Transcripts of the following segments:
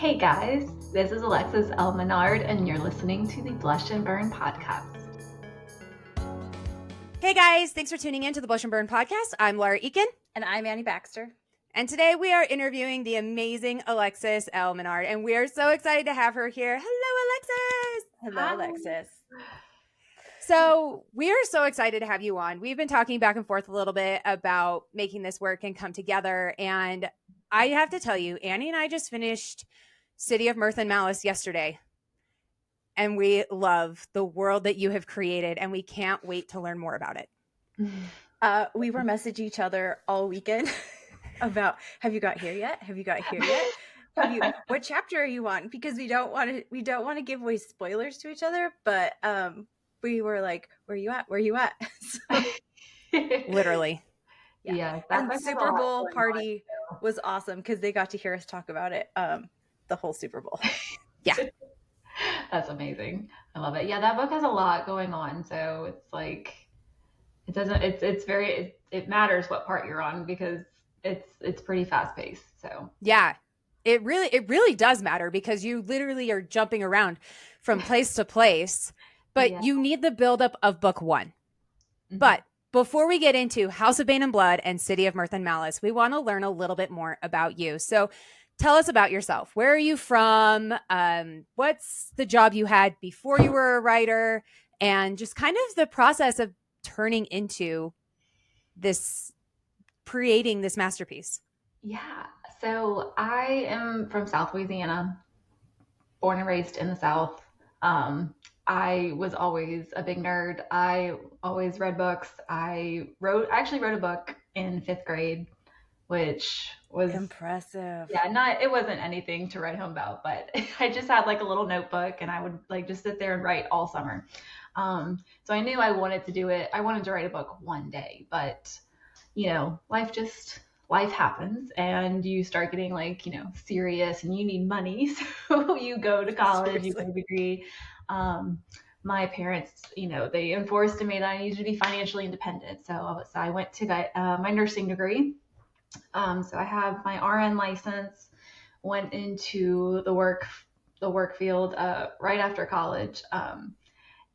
Hey guys, this is Alexis L. Menard, and you're listening to the Blush and Burn podcast. Hey guys, thanks for tuning in to the Blush and Burn podcast. I'm Laura Eakin. And I'm Annie Baxter. And today we are interviewing the amazing Alexis L. Menard, and we are so excited to have her here. Hello, Alexis. Hello, Hi. Alexis. So we are so excited to have you on. We've been talking back and forth a little bit about making this work and come together. And I have to tell you, Annie and I just finished City of Mirth and Malice yesterday. And we love the world that you have created, and we can't wait to learn more about it. We were messaging each other all weekend about, have you got here yet? Have you got here yet? What chapter are you on? Because we don't want to give away spoilers to each other, but we were like, where are you at? Where are you at? So, Literally. Yeah. And the Super Bowl party was awesome because they got to hear us talk about it the whole Super Bowl. Yeah. That's amazing. I love it. Yeah, that book has a lot going on. So it's like, it matters what part you're on because it's pretty fast paced. So yeah, it really does matter because you literally are jumping around from place to place, but you need the buildup of book one. Mm-hmm. But before we get into House of Bane and Blood and City of Mirth and Malice, we want to learn a little bit more about you. So tell us about yourself. Where are you from? What's the job you had before you were a writer? And just kind of the process of turning into this, creating this masterpiece. Yeah. So I am from South Louisiana, born and raised in the South. I was always a big nerd. I always read books. I actually wrote a book in 5th grade, which was impressive. Yeah, it wasn't anything to write home about, but I just had like a little notebook and I would like just sit there and write all summer. So I knew I wanted to do it. I wanted to write a book one day, but life happens and you start getting like, serious and you need money. So you go to college, you get a degree. My parents, they enforced in me that I needed to be financially independent. So I went to get my nursing degree. So I have my RN license, went into the work field right after college. And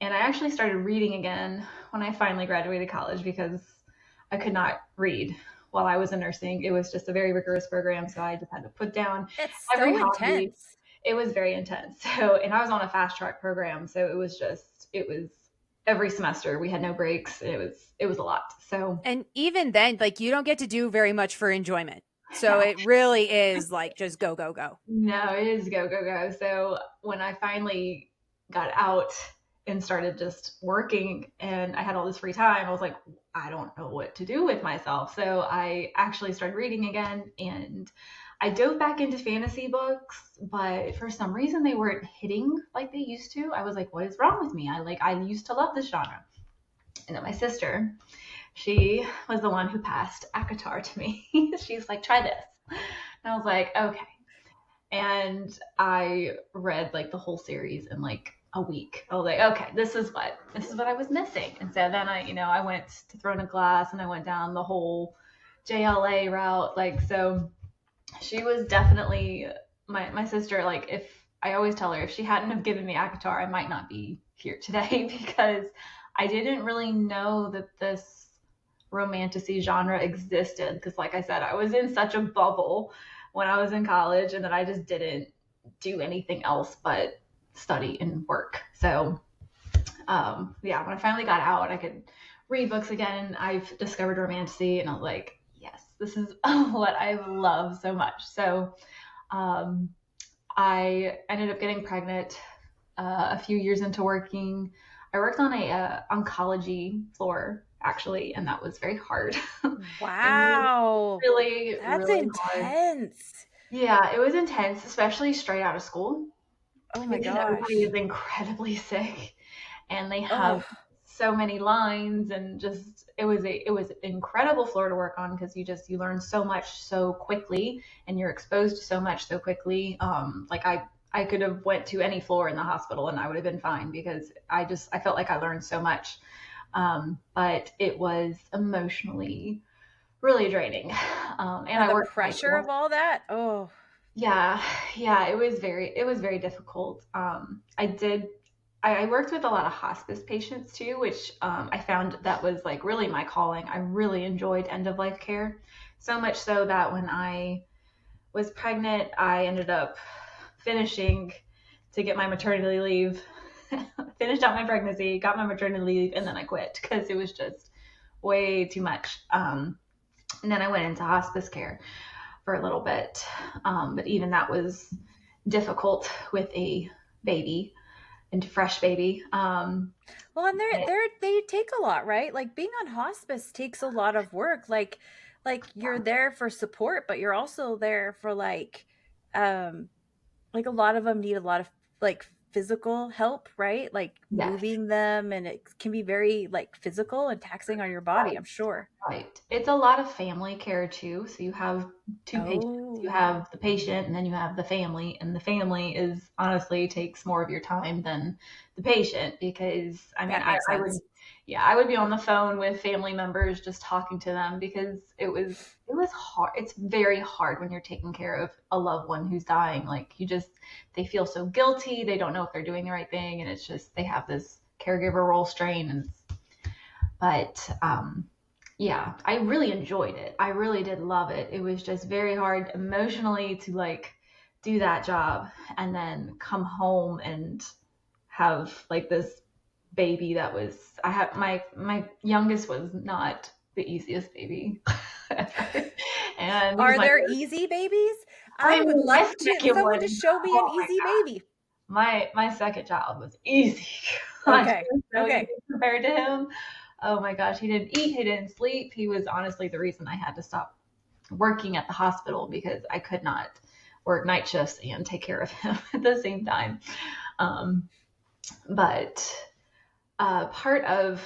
I actually started reading again when I finally graduated college because I could not read while I was in nursing. It was just a very rigorous program. So I just had to put down every hobby. Intense. It was very intense. So, and I was on a fast track program. So it was every semester we had no breaks. It was a lot. So, and even then, like you don't get to do very much for enjoyment. So it really is like just go, go, go. No, it is go, go, go. So when I finally got out and started just working and I had all this free time, I was like, I don't know what to do with myself. So I actually started reading again and I dove back into fantasy books, but for some reason they weren't hitting like they used to. I was like, what is wrong with me? I used to love this genre. And then my sister, she was the one who passed ACOTAR to me. She's like, try this. And I was like, okay. And I read like the whole series in like a week. I was like, okay, this is what I was missing. And so then I went to Throne of Glass and I went down the whole JLA route. Like, so she was definitely my sister. Like, if I always tell her if she hadn't have given me ACOTAR, I might not be here today because I didn't really know that this romantasy genre existed. Because like I said, I was in such a bubble when I was in college and that I just didn't do anything else but study and work. So when I finally got out, I could read books again. I've discovered romantasy and I was like, yes, this is what I love so much. So I ended up getting pregnant a few years into working. I worked on a oncology floor actually, and that was very hard. Wow. really, that's really intense. Hard. Yeah, it was intense, especially straight out of school. Oh my gosh. Everybody is incredibly sick and they have so many lines and just it was incredible floor to work on because you learn so much so quickly and you're exposed to so much so quickly. Like I could have went to any floor in the hospital and I would have been fine because I felt like I learned so much. But it was emotionally really draining. And I worked pressure of all that. Yeah, yeah, it was very difficult. I worked with a lot of hospice patients too, which I found that was like really my calling. I really enjoyed end of life care, so much so that when I was pregnant, I ended up finishing to get my maternity leave, finished out my pregnancy, got my maternity leave, and then I quit because it was just way too much. And then I went into hospice care for a little bit. But even that was difficult with a baby and fresh baby. Well, and they take a lot, right? Like being on hospice takes a lot of work. Like you're there for support, but you're also there for like a lot of them need a lot of like physical help, right? Like Yes, moving them, and it can be very like physical and taxing on your body, right, I'm sure. right. It's a lot of family care too. So you have two patients. You Oh, have the patient and then you have the family. And the family is honestly takes more of your time than the patient because I mean that makes I would sense. yeah, I would be on the phone with family members just talking to them because it was hard. It's very hard when you're taking care of a loved one who's dying. Like you just they feel so guilty. They don't know if they're doing the right thing and it's just they have this caregiver role strain and but yeah, I really enjoyed it. I really did love it. It was just very hard emotionally to like do that job and then come home and have like this baby that was I had my youngest was not the easiest baby ever. And he was Are my there easy babies? I I would mean my love to second someone to one, show me an oh my easy baby. my second child was easy. Gosh, Okay. it was so easy Okay. compared to him. Oh my gosh, he didn't eat, he didn't sleep. He was honestly the reason I had to stop working at the hospital because I could not work night shifts and take care of him at the same time. Um, but part of,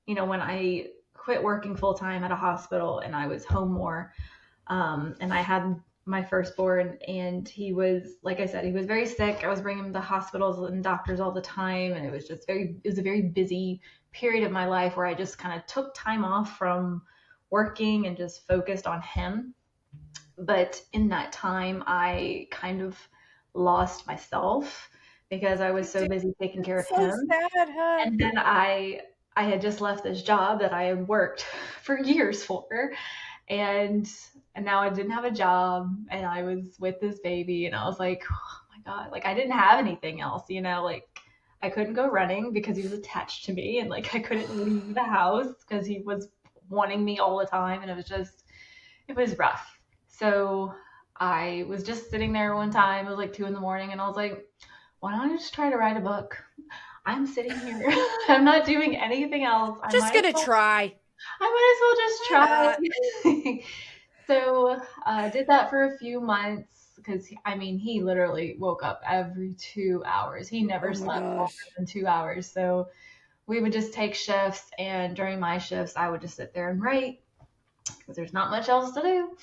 when I quit working full time at a hospital and I was home more, and I had my firstborn, and he was, like I said, he was very sick. I was bringing him to hospitals and doctors all the time, and it was a very busy period of my life where I just kind of took time off from working and just focused on him. But in that time, I kind of lost myself because I was so Dude, busy taking care of that's so him. sad, huh? And then I had just left this job that I had worked for years for, and and now I didn't have a job, and I was with this baby, and I was like, oh my god, like I didn't have anything else, like I couldn't go running because he was attached to me, and like I couldn't leave the house because he was wanting me all the time, and it was rough. So I was just sitting there one time. It was like 2 in the morning, and I was like, why don't I just try to write a book? I'm sitting here. I'm not doing anything else. Just gonna try. I Uh, might as well just try. So I did that for a few months because I mean he literally woke up every 2 hours. He never oh my slept longer gosh. than 2 hours. So we would just take shifts, and during my shifts, I would just sit there and write because there's not much else to do.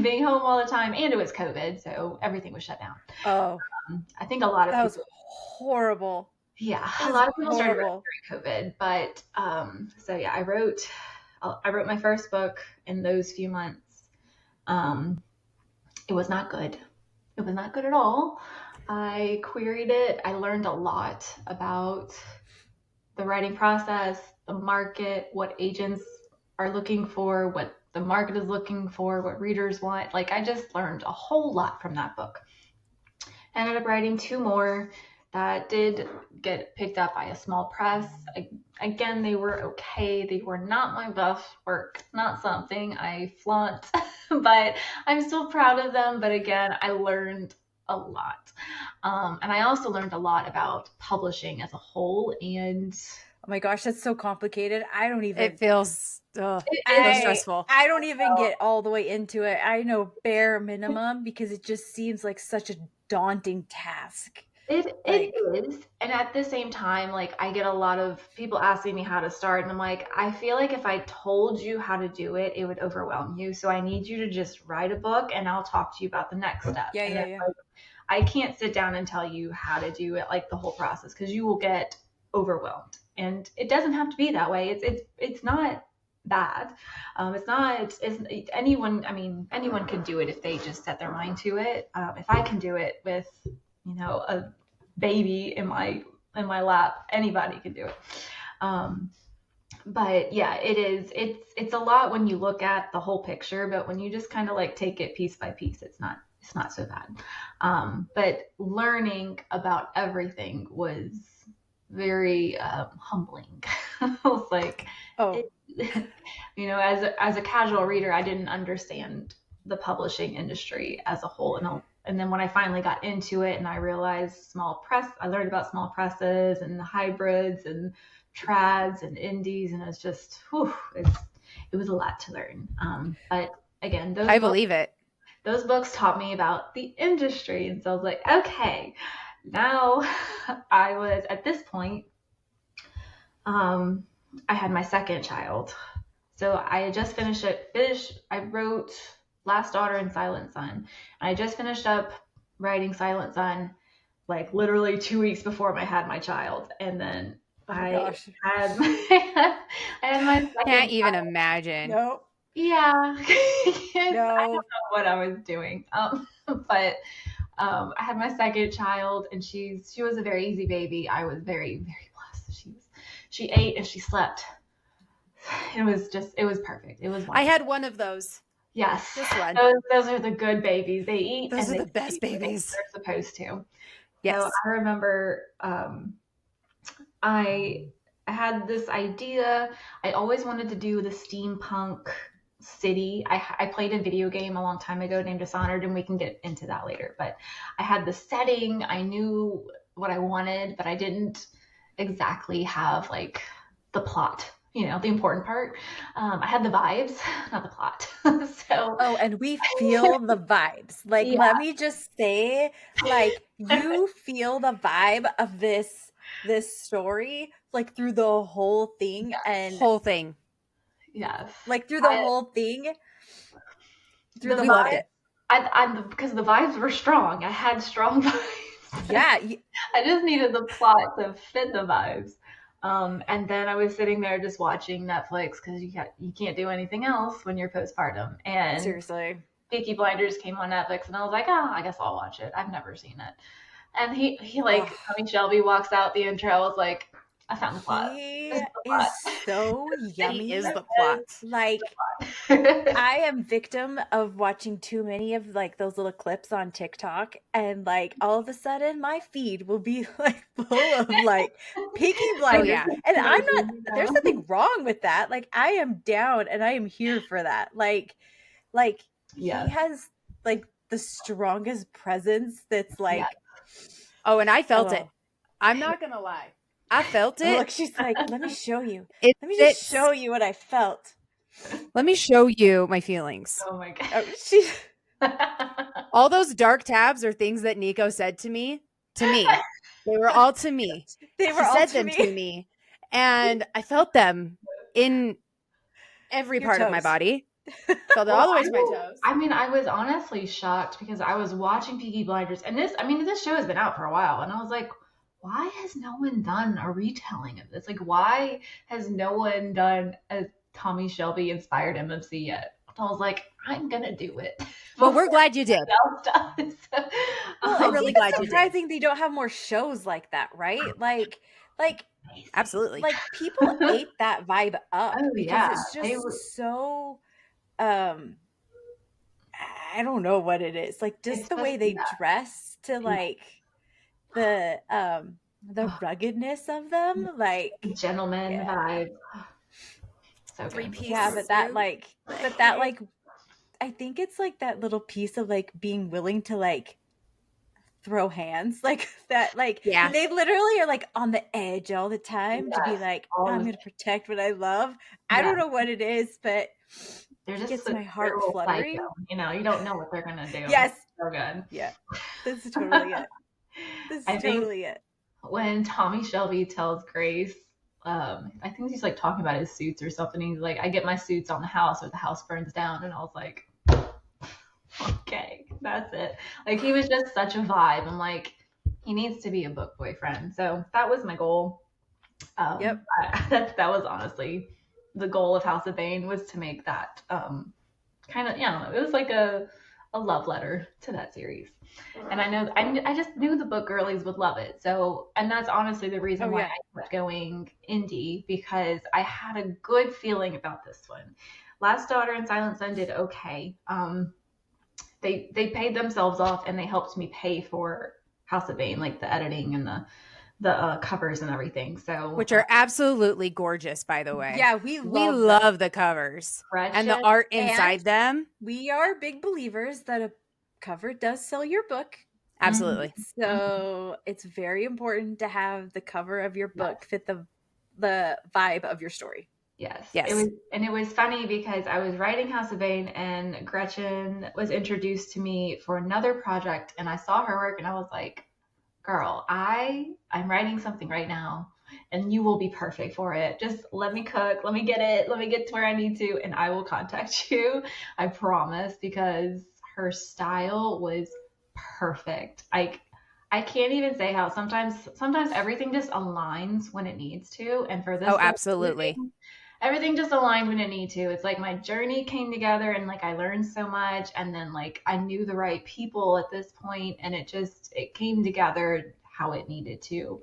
Being home all the time, and it was COVID, so everything was shut down. Oh, I think a lot of that was people, horrible. yeah, It a was lot of people started horrible. writing during COVID, but so yeah, I wrote my first book in those few months. Um, it was not good. It was not good at all. I queried it. I learned a lot about the writing process, the market, what agents are looking for, what the market is looking for, what readers want. Like I just learned a whole lot from that book. I ended up writing two more that did get picked up by a small press. Again, they were okay. They were not my best work, not something I flaunt, but I'm still proud of them. But again, I learned a lot. And I also learned a lot about publishing as a whole. And Oh my gosh, that's so complicated. I don't It even feels so I stressful. I don't even get all the way into it. I know bare minimum because it just seems like such a daunting task. it Like, is. And at the same time, like I get a lot of people asking me how to start, and I'm like, I feel like if I told you how to do it, it would overwhelm you. So I need you to just write a book and I'll talk to you about the next step. yeah, And yeah, it's yeah. like I can't sit down and tell you how to do it, like the whole process, because you will get overwhelmed. And it doesn't have to be that way. It's not bad. It's not, it's anyone, I mean, anyone could do it if they just set their mind to it. If I can do it with, a baby in my lap, anybody can do it. But yeah, it's a lot when you look at the whole picture, but when you just kind of like take it piece by piece, it's not so bad. But learning about everything was very humbling. I was like, as a casual reader, I didn't understand the publishing industry as a whole, and then when I finally got into it and I realized I learned about small presses and hybrids and trads and indies, and it's just, it was a lot to learn. But again, I believe it. Those books taught me about the industry, and so I was like, okay, now I was at this point. I had my second child, so I had just finished. I wrote Last Daughter and Silent Son, and I just finished up writing Silent Son, like literally 2 weeks before I had my child, and then I had my second Can't even child. imagine. Nope. Yeah. No. I don't know what I was doing. But I had my second child, and she was a very easy baby. I was very, very blessed. She ate and she slept. It was perfect. It was wonderful. I had one of those. Yes. Just one. Those are the good babies. They eat. Those and are the best babies. They're supposed to. Yes. So I remember I had this idea. I always wanted to do the steampunk city. I played a video game a long time ago named Dishonored, and we can get into that later. But I had the setting. I knew what I wanted, but I didn't exactly have like the plot, the important part. I had the vibes, not the plot. And we feel the vibes. Like, Let me just say, like, you feel the vibe of this story, like through the whole thing. And whole thing. Yes. Like through the whole thing. Through the loved it. Because the vibes were strong. I had strong vibes. Yeah. I just needed the plot to fit the vibes. And then I was sitting there just watching Netflix because you can't do anything else when you're postpartum. And seriously, Peaky Blinders came on Netflix, and I was like, I guess I'll watch it. I've never seen it. And he Tommy Shelby walks out the intro. I was like, I found the plot. He is so yummy. He is the plot. Like, I am victim of watching too many of like those little clips on TikTok, and like all of a sudden my feed will be like full of like Peaky Blinders. Yeah. And I'm not, there's nothing wrong with that. Like, I am down and I am here for that. Like he has like the strongest presence that's like, oh, and I felt it. I'm not gonna lie. I felt it. Look, she's like, let me show you. Let me just show you what I felt. Let me show you my feelings. Oh my God. All those dark tabs are things that Nico said to me. They were all to me. He said them to me. And I felt them in every part of my body. Felt it all the way to my toes. I mean, I was honestly shocked because I was watching Peaky Blinders, and this show has been out for a while, and I was like, why has no one done a retelling of this? Like, why has no one done a Tommy Shelby inspired MMC yet? I was like, I'm gonna do it. Well, we're glad you did. I'm really glad you did. Surprising they don't have more shows like that, right? Like absolutely. Like, people ate that vibe up because it's just so I don't know what it is. Like, just the way they dress to like the ruggedness of them, like gentleman vibe. So three-piece. Yeah, but that like I think it's like that little piece of like being willing to like throw hands, like that, like they literally are like on the edge all the time to be like, I'm gonna protect what I love. I don't know what it is, but it gets my heart fluttering. You don't know what they're gonna do. Yes. So good. Yeah. This is totally it. I think when Tommy Shelby tells Grace, I think he's like talking about his suits or something. He's like, I get my suits on the house or the house burns down. And I was like, okay, that's it. Like, he was just such a vibe. I'm like, he needs to be a book boyfriend. So that was my goal. That was honestly the goal of House of Bane was to make that kind of, it was like a love letter to that series. And I just knew the book girlies would love it. So, and that's honestly the reason why I kept going indie, because I had a good feeling about this one. Last Daughter and Silent Son did okay. They paid themselves off, and they helped me pay for House of Bane, like the editing and the covers and everything. So, which are absolutely gorgeous, by the way. Yeah, we love the covers and the art inside them. We are big believers that a cover does sell your book. Absolutely. So it's very important to have the cover of your book fit the vibe of your story. Yes. It was funny because I was writing House of Bane, and Gretchen was introduced to me for another project, and I saw her work, and I was like, girl, I'm writing something right now, and you will be perfect for it. Just let me cook, let me get to where I need to, and I will contact you. I promise, because her style was perfect. I can't even say how sometimes everything just aligns when it needs to, and for this, absolutely. Everything just aligned when it needed to. It's like my journey came together, and like I learned so much, and then like I knew the right people at this point, and it came together how it needed to.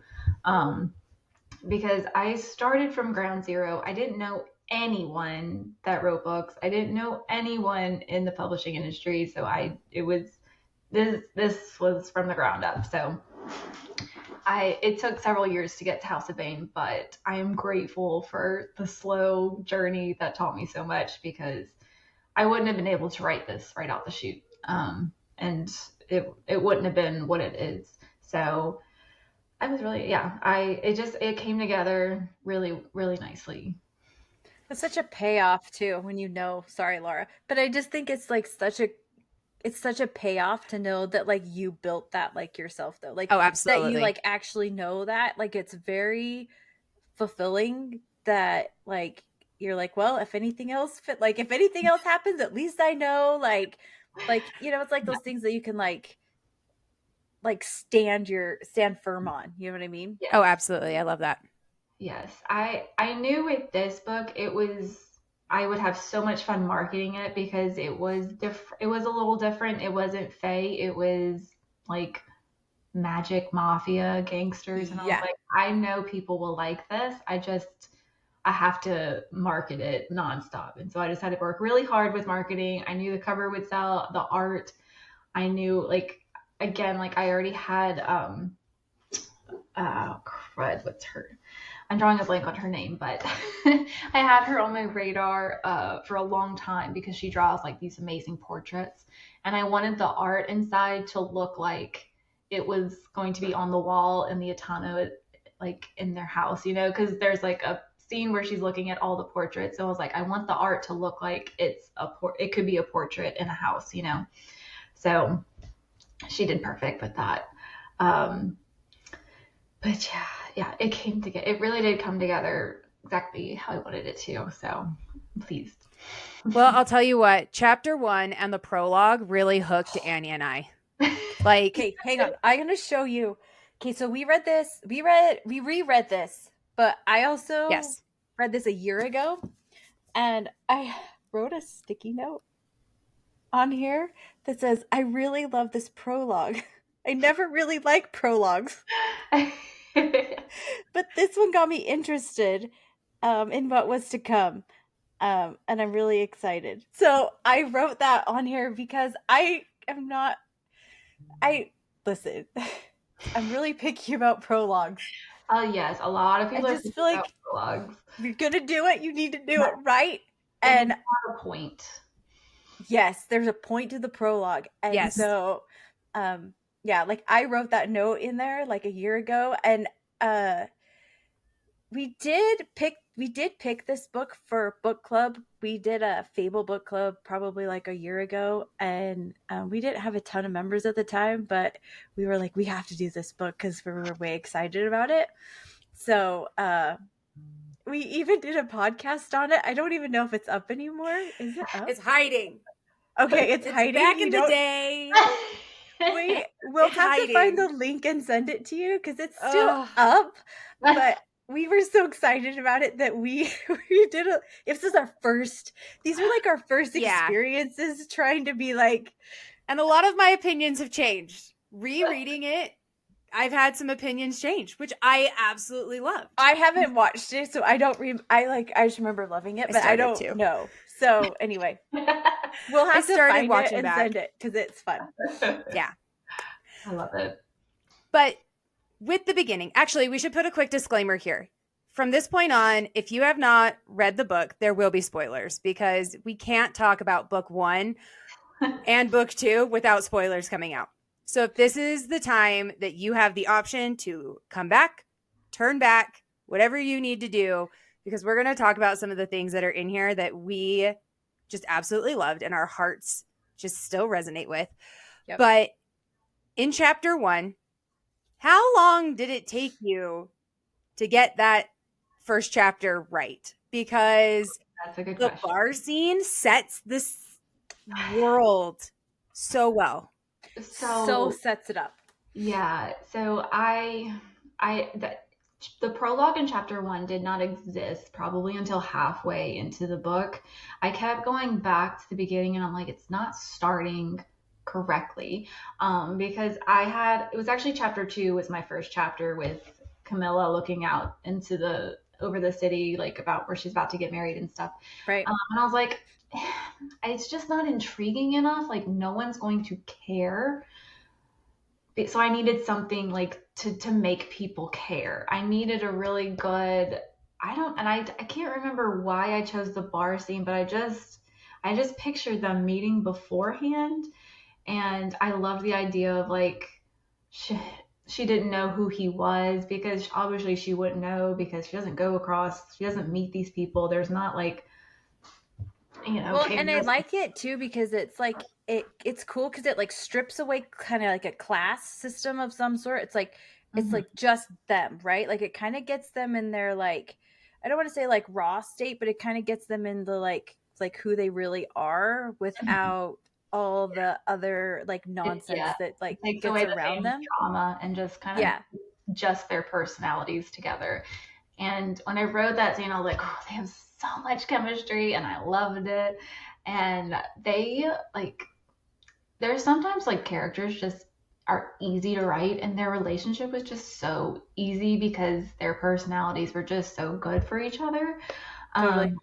Because I started from ground zero. I didn't know anyone that wrote books. I didn't know anyone in the publishing industry. So this was from the ground up. So it took several years to get to House of Bane, but I am grateful for the slow journey that taught me so much, because I wouldn't have been able to write this right out the chute. And it wouldn't have been what it is. So I was really, it came together really, really nicely. It's such a payoff too when sorry, Laura, but I just think it's like it's such a payoff to know that like you built that like yourself, though. Like, absolutely. That you like actually know that, like, it's very fulfilling that like you're like, well, if anything else happens, at least I know, like it's like those things that you can like stand firm on, you know what I mean? Yes. Oh, absolutely. I love that. Yes. I knew with this book I would have so much fun marketing it, because it was it was a little different. It wasn't fae. It was like magic mafia gangsters. And I was like, I know people will like this. I have to market it nonstop. And so I just had to work really hard with marketing. I knew the cover would sell, the art. I knew, like, again, like I already had, what's her? I'm drawing a blank on her name, but I had her on my radar for a long time, because she draws like these amazing portraits, and I wanted the art inside to look like it was going to be on the wall in the Atano, like in their house, because there's like a scene where she's looking at all the portraits. So I was like, I want the art to look like it could be a portrait in a house, So she did perfect with that. But yeah, it came together. It really did come together exactly how I wanted it to. So I'm pleased. Well, I'll tell you what, chapter 1 and the prologue really hooked Annie and I. Like, okay, hang on. I'm going to show you. Okay, so we reread this, but I also read this a year ago, and I wrote a sticky note on here that says, I really love this prologue. I never really liked prologues. But this one got me interested in what was to come. And I'm really excited. So I wrote that on here because listen, I'm really picky about prologues. Oh yes, a lot of people I just feel like prologues. If you're gonna do it, you need to do it right. And a point. Yes, there's a point to the prologue. And so like I wrote that note in there like a year ago, and we did pick this book for book club. We did a Fable book club probably like a year ago, and we didn't have a ton of members at the time, but we were like, we have to do this book because we were way excited about it. So we even did a podcast on it. I don't even know if it's up anymore. Is it up? It's hiding. Okay, it's hiding. Back in the day. We'll have to find the link and send it to you because it's still up. But we were so excited about it that we did this is our first, these are like our first experiences trying to be like, and a lot of my opinions have changed. Rereading it, I've had some opinions change, which I absolutely love. I haven't watched it, so I don't I just remember loving it, but I don't know. So anyway, we'll have to find it and send it because it's fun. Yeah. I love it. But with the beginning, actually, we should put a quick disclaimer here. From this point on, if you have not read the book, there will be spoilers because we can't talk about book 1 and book 2 without spoilers coming out. So if this is the time that you have the option to come back, turn back, whatever you need to do, because we're going to talk about some of the things that are in here that we just absolutely loved and our hearts just still resonate with. Yep. But in chapter 1, how long did it take you to get that first chapter right? Because that's a good the question. bar scene sets this world so well. So sets it up. Yeah. So the prologue in chapter 1 did not exist probably until halfway into the book. I kept going back to the beginning and I'm like, it's not starting correctly. Because it was actually chapter 2 was my first chapter with Camilla looking out into over the city, like about where she's about to get married and stuff. Right. And I was like, it's just not intriguing enough. Like no one's going to care. So I needed something like to make people care. I needed a really good, I can't remember why I chose the bar scene, but I just pictured them meeting beforehand. And I love the idea of like, she didn't know who he was because obviously she wouldn't know because she doesn't meet these people. There's not like, well, and I like it too because it's like it's cool because it like strips away kind of like a class system of some sort. It's like it's like just them, right? Like it kind of gets them in their like, I don't want to say like raw state, but it kind of gets them in the like who they really are without all the other like nonsense that like takes gets away around them, drama, and just kind of just their personalities together. And when I wrote that scene, I was like, oh, they have so much chemistry, and I loved it. And there's sometimes like characters just are easy to write, and their relationship was just so easy because their personalities were just so good for each other. Totally.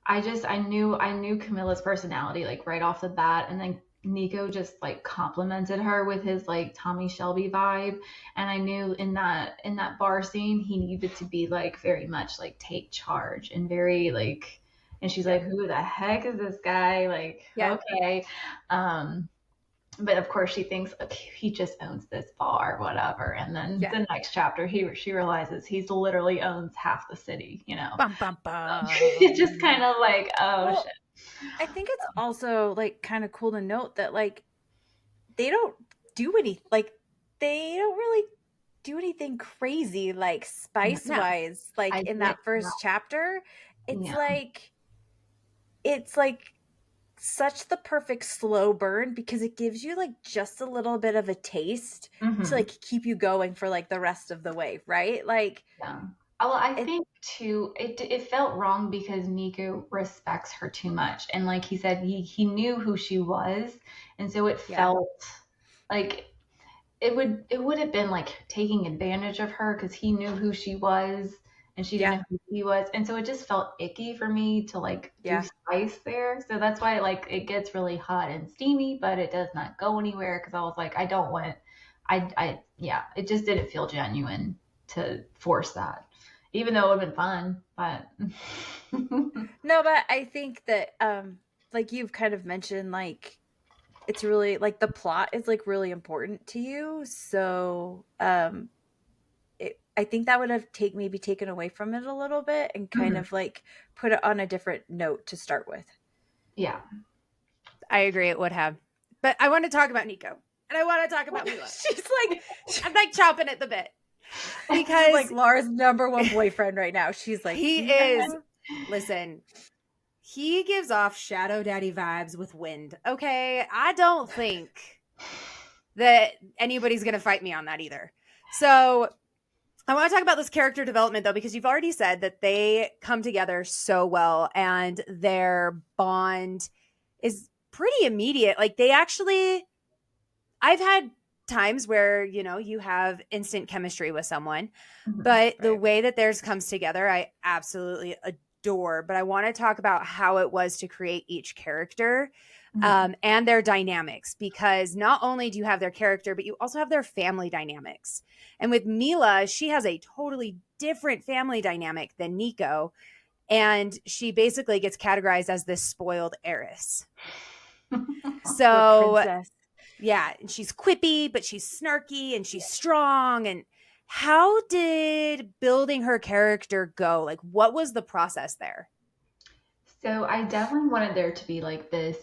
I knew Camilla's personality like right off the bat, and then Nico just like complimented her with his like Tommy Shelby vibe, and I knew in that bar scene he needed to be like very much like take charge and very like, and she's like, who the heck is this guy? Like, okay. But of course she thinks, okay, he just owns this bar, whatever. And then the next chapter, she realizes he's literally owns half the city, Bum, bum, bum. It's just kind of like, shit. I think it's also like kind of cool to note that like they don't really do anything crazy like spice wise like in that first chapter. It's like such the perfect slow burn because it gives you like just a little bit of a taste to like keep you going for like the rest of the way, right? Like well, I think too it felt wrong because Nico respects her too much, and like he said, he knew who she was, and so it felt like it would have been like taking advantage of her because he knew who she was and she didn't know who he was, and so it just felt icky for me to like do spice there. So that's why like it gets really hot and steamy, but it does not go anywhere because I was like, I don't want it just didn't feel genuine to force that, even though it would have been fun. But no, but I think that like you've kind of mentioned, like it's really like the plot is like really important to you, so I think that would have maybe taken away from it a little bit and kind of like put it on a different note to start with. Yeah. I agree, it would have. But I want to talk about Nico. And I want to talk about Mila. She's like, I'm like chomping at the bit. Because like Laura's number one boyfriend right now. She's like, he is. Listen, he gives off Shadow Daddy vibes with wind. Okay. I don't think that anybody's going to fight me on that either. So I want to talk about this character development though, because you've already said that they come together so well and their bond is pretty immediate. Like they actually, I've had times where, you know, you have instant chemistry with someone, but the way that theirs comes together, I absolutely adore. But I want to talk about how it was to create each character and their dynamics, because not only do you have their character, but you also have their family dynamics. And with Mila, she has a totally different family dynamic than Nico. And she basically gets categorized as this spoiled heiress. So, yeah, and she's quippy, but she's snarky and she's strong. And how did building her character go? Like, what was the process there? So I definitely wanted there to be like this,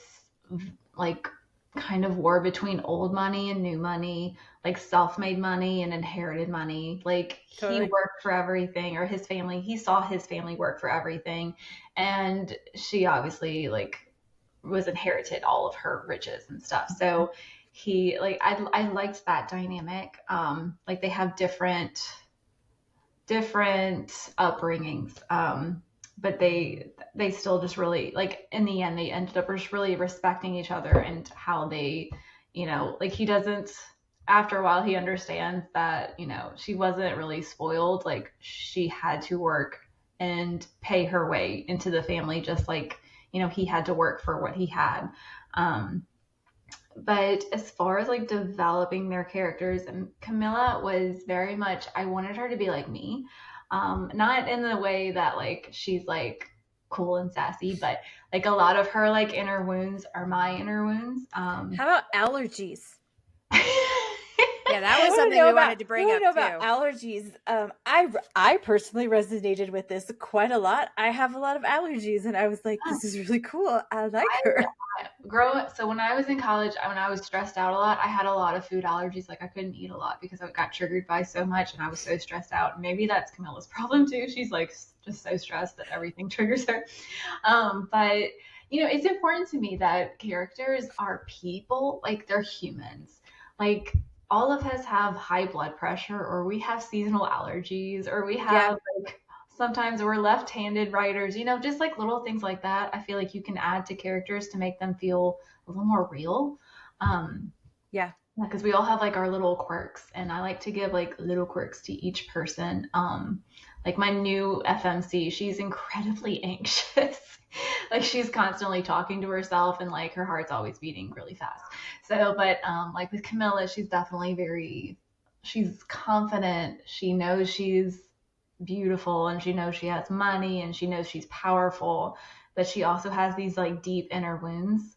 like, kind of war between old money and new money, like self-made money and inherited money. Like he worked for everything, or his family, he saw his family work for everything. And she obviously like was inherited all of her riches and stuff. So he like I liked that dynamic. Like they have different upbringings. But they still just really like in the end they ended up just really respecting each other and how they, you know, like he doesn't, after a while he understands that, you know, she wasn't really spoiled, like she had to work and pay her way into the family, just like, you know, he had to work for what he had. But as far as like developing their characters, and Camilla was very much, I wanted her to be like me. Not in the way that like she's like cool and sassy, but like a lot of her like inner wounds are my inner wounds. How about allergies? Yeah, that was something we wanted to bring up too. About allergies. I personally resonated with this quite a lot. I have a lot of allergies, and I was like, this is really cool. I like her. So when I was in college, when I was stressed out a lot, I had a lot of food allergies. Like I couldn't eat a lot because I got triggered by so much, and I was so stressed out. Maybe that's Camilla's problem too. She's like just so stressed that everything triggers her. But you know, it's important to me that characters are people, like they're humans. Like all of us have high blood pressure, or we have seasonal allergies, or we have like sometimes we're left-handed writers, you know, just like little things like that. I feel like you can add to characters to make them feel a little more real. Because we all have like our little quirks, and I like to give like little quirks to each person. Like my new FMC, she's incredibly anxious. Like she's constantly talking to herself, and like her heart's always beating really fast. So, but like with Camilla, she's definitely she's confident. She knows she's beautiful, and she knows she has money, and she knows she's powerful, but she also has these like deep inner wounds.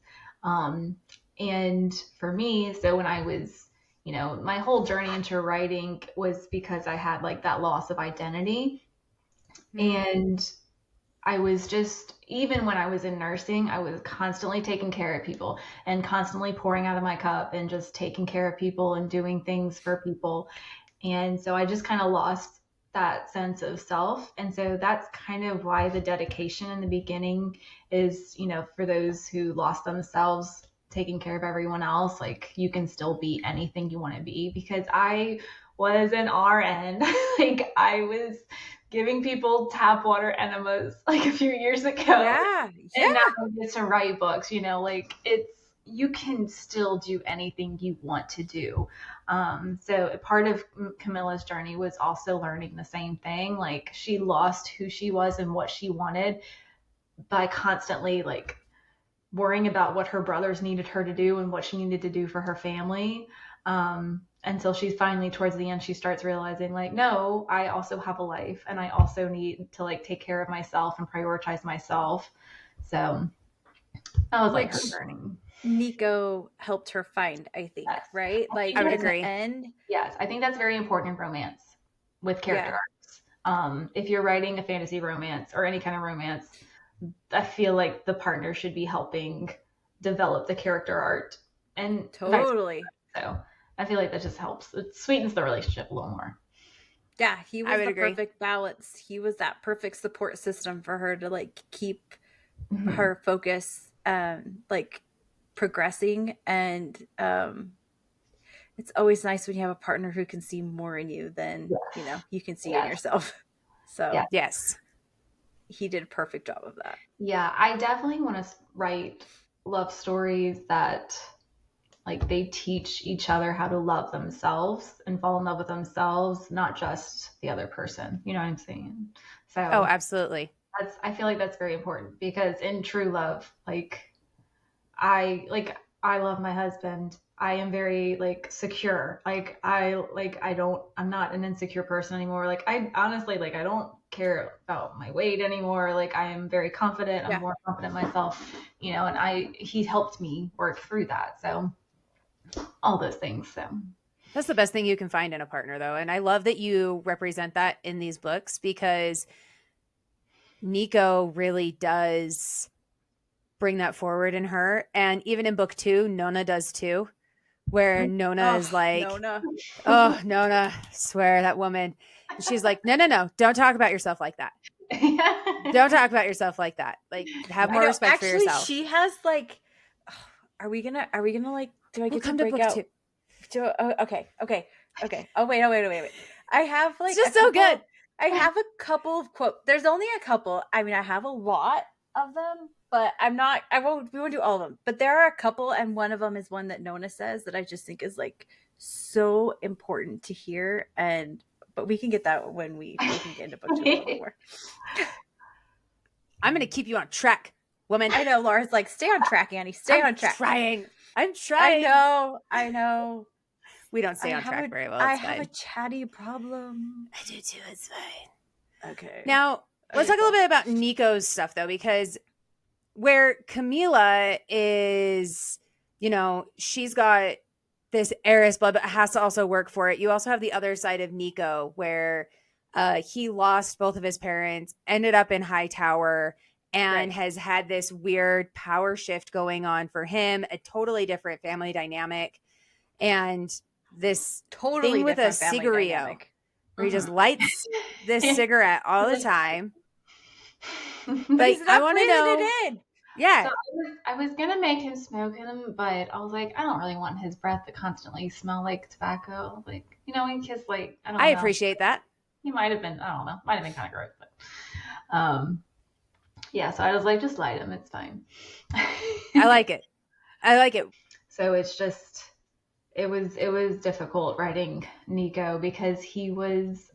And for me, so when I was, you know, my whole journey into writing was because I had like that loss of identity. And I was just, even when I was in nursing, I was constantly taking care of people and constantly pouring out of my cup and just taking care of people and doing things for people. And so I just kind of lost that sense of self. And so that's kind of why the dedication in the beginning is, you know, for those who lost themselves, taking care of everyone else, like you can still be anything you want to be. Because I was an RN, like I was giving people tap water enemas like a few years ago. And now I get to write books, you know, like you can still do anything you want to do. So part of Camilla's journey was also learning the same thing. Like she lost who she was and what she wanted by constantly like worrying about what her brothers needed her to do and what she needed to do for her family. Until she's finally towards the end, she starts realizing like, no, I also have a life, and I also need to like take care of myself and prioritize myself. So that was like her journey. Nico helped her find, I think, right? Like I would agree. Yes, I think that's very important in romance with character arcs. If you're writing a fantasy romance or any kind of romance, I feel like the partner should be helping develop the character art. And totally. So I feel like that just helps. It sweetens the relationship a little more. Yeah, he was the perfect balance. He was that perfect support system for her to like keep her focus like progressing. And it's always nice when you have a partner who can see more in you than, you know, you can see in yourself. So yes, he did a perfect job of that. Yeah, I definitely want to write love stories that like they teach each other how to love themselves and fall in love with themselves, not just the other person. You know what I'm saying? So oh, absolutely. I feel like that's very important because in true love, I love my husband. I am very like secure. I'm not an insecure person anymore. Like I honestly like I don't care about my weight anymore. Like I am very confident. I'm more confident in myself, you know, and he helped me work through that. So all those things. So That's the best thing you can find in a partner, though. And I love that you represent that in these books because Nico really does bring that forward in her. And even in book 2, Nona does too, where Nona is like, oh, Nona, swear that woman. And she's like, no, don't talk about yourself like that. Don't talk about yourself like that. Like, have more respect for yourself. She has like, are we gonna like, do I get to break out? Okay. Oh, wait. I have like, it's just so good. I have a couple of quotes. There's only a couple. I mean, I have a lot of them, but we won't do all of them. But there are a couple, and one of them is one that Nona says that I just think is like so important to hear. But we can get that when we can get into book 2 a little more. I'm going to keep you on track, woman. I know. Laura's like, stay on track, Annie. Stay on track. I'm trying. I know. We don't stay on track very well. I have a chatty problem. I do too. It's fine. Okay. Now, let's talk a little bit about Nico's stuff, though, because where Camila is, you know, she's got this heiress blood, but has to also work for it. You also have the other side of Nico where he lost both of his parents, ended up in Hightower, and has had this weird power shift going on for him, a totally different family dynamic. And this totally thing with a cigarillo where he just lights this cigarette all the time. Like, I want to know. Yeah. So I was going to make him smoke him, but I was like, I don't really want his breath to constantly smell like tobacco. Like, you know, in case, like, I don't know. I appreciate that. He might have been, I don't know, might have been kind of gross, but yeah, so I was like, just light him. It's fine. I like it. So it's just, it was difficult writing Nico because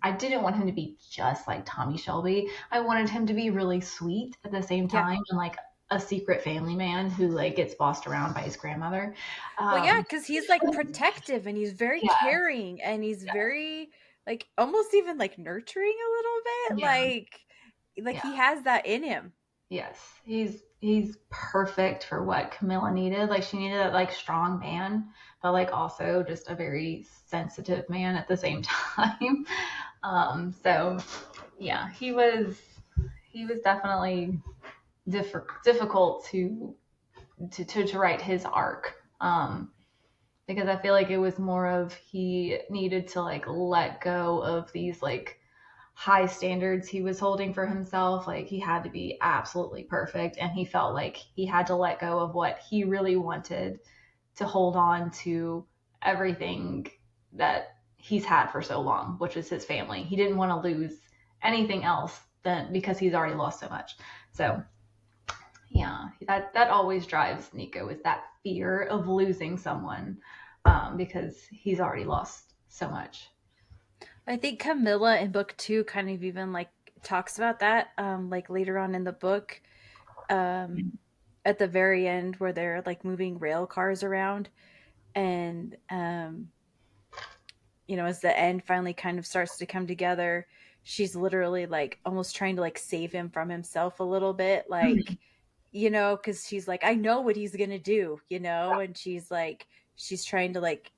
I didn't want him to be just like Tommy Shelby. I wanted him to be really sweet at the same time and like a secret family man who like gets bossed around by his grandmother. Because he's like protective and he's very caring and he's very like almost even like nurturing a little bit. Like he has that in him. Yes, he's perfect for what Camilla needed. Like she needed that like strong man, but like also just a very sensitive man at the same time. So yeah, he was definitely difficult to write his arc. Because I feel like it was more of he needed to like let go of these like high standards he was holding for himself. Like he had to be absolutely perfect, and he felt like he had to let go of what he really wanted to hold on to everything that he's had for so long, which is his family. He didn't want to lose anything else because he's already lost so much. So yeah, that always drives Nico, is that fear of losing someone, because he's already lost so much. I think Camilla in book 2 kind of even like talks about that, like later on in the book, at the very end where they're like moving rail cars around, and you know, as the end finally kind of starts to come together, she's literally like almost trying to like save him from himself a little bit, like you know, because she's like, I know what he's gonna do, you know, and she's trying to like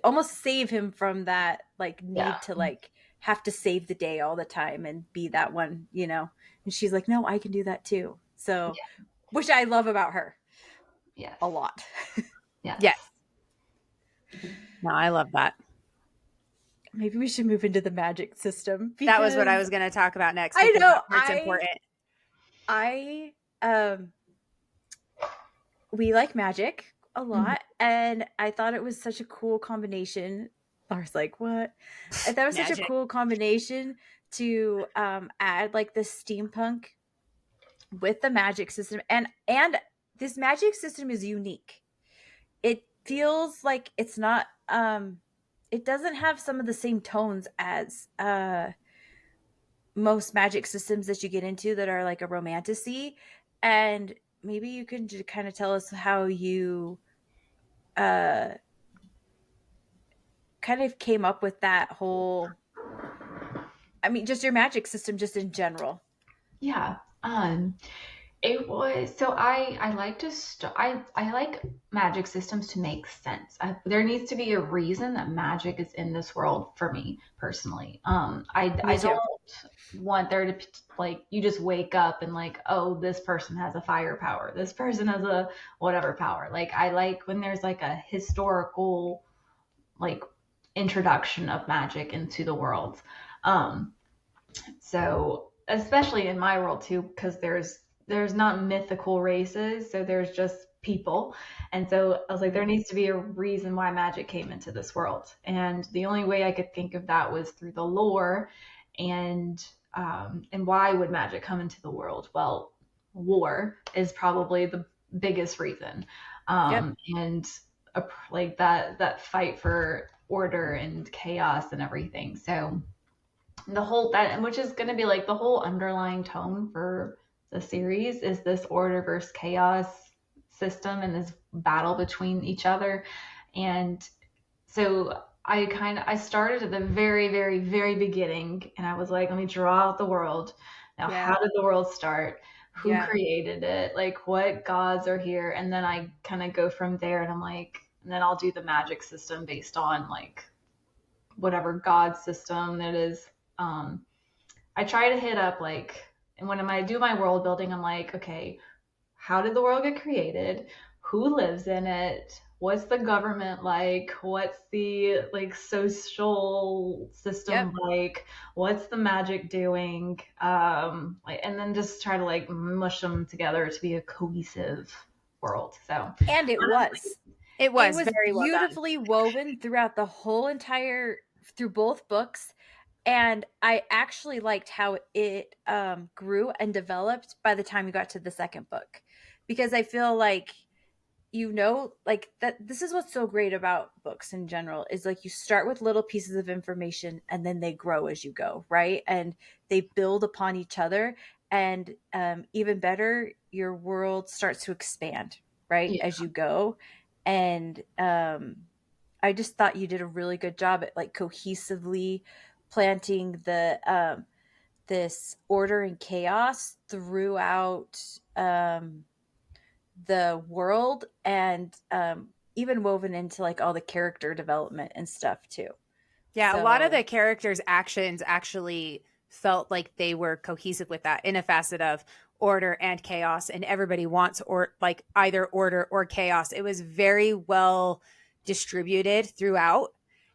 almost save him from that like need to like have to save the day all the time and be that one, you know. And she's like, no, I can do that too. So which I love about her a lot. Yes. No, I love that. Maybe we should move into the magic system. That was what I was going to talk about next. I know it's important. We like magic. a lot, and I thought it was such a cool combination. Laura's like, what? I thought it was such a cool combination to add like the steampunk with the magic system, and this magic system is unique. It feels like it's not it doesn't have some of the same tones as most magic systems that you get into that are like a romantasy. And maybe you can just kind of tell us how you kind of came up with that whole, I mean, just your magic system just in general. Yeah. It was so I like to I like magic systems to make sense. There needs to be a reason that magic is in this world for me personally. I don't want there to like you just wake up and like, oh, this person has a fire power, this person has a whatever power. Like I like when there's like a historical like introduction of magic into the world. So especially in my world too, because there's not mythical races, so there's just people. And so I was like, there needs to be a reason why magic came into this world. And the only way I could think of that was through the lore and why would magic come into the world? Well, war is probably the biggest reason. And like that fight for order and chaos and everything. So the whole that which is going to be like the whole underlying tone for the series is this order versus chaos system and this battle between each other. And so I started at the very, very, very beginning, and I was like, let me draw out the world. Now, how did the world start? Who created it? Like, what gods are here? And then I kind of go from there, and I'm like, and then I'll do the magic system based on like whatever god system it is. I try to hit up like, and when I do my world building, I'm like, okay, how did the world get created? Who lives in it? What's the government like? What's the like social system like? What's the magic doing? And then just try to like mush them together to be a cohesive world. So, and it was very beautifully woven throughout the whole entire through both books. And I actually liked how it grew and developed by the time you got to the second book, because I feel like, like that this is what's so great about books in general is like you start with little pieces of information and then they grow as you go, right? And they build upon each other, and even better, your world starts to expand, right, as you go. And I just thought you did a really good job at like cohesively planting the this order and chaos throughout the world, and even woven into like all the character development and stuff too. Yeah, so, a lot of the characters' actions actually felt like they were cohesive with that in a facet of order and chaos, and everybody wants or like either order or chaos. It was very well distributed throughout,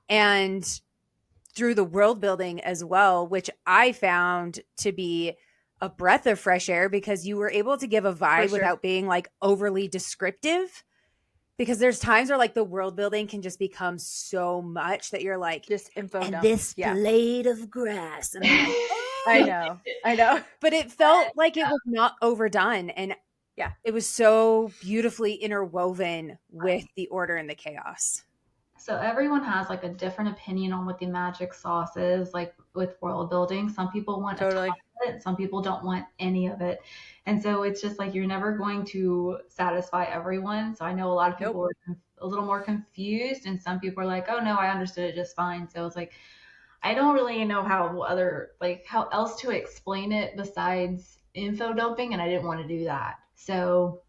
and through the world building as well, which I found to be a breath of fresh air, because you were able to give a vibe without being like overly descriptive. Because there's times where like the world building can just become so much that you're like, just info and dump. this blade of grass. And I'm like, oh. I know. But it felt like it was not overdone. And it was so beautifully interwoven with the order and the chaos. So everyone has like a different opinion on what the magic sauce is, like with world building. Some people want a ton of it, some people don't want any of it. And so it's just like you're never going to satisfy everyone. So I know a lot of people are a little more confused, and some people are like, oh no, I understood it just fine. So it's like, I don't really know how else to explain it besides info dumping, and I didn't want to do that. So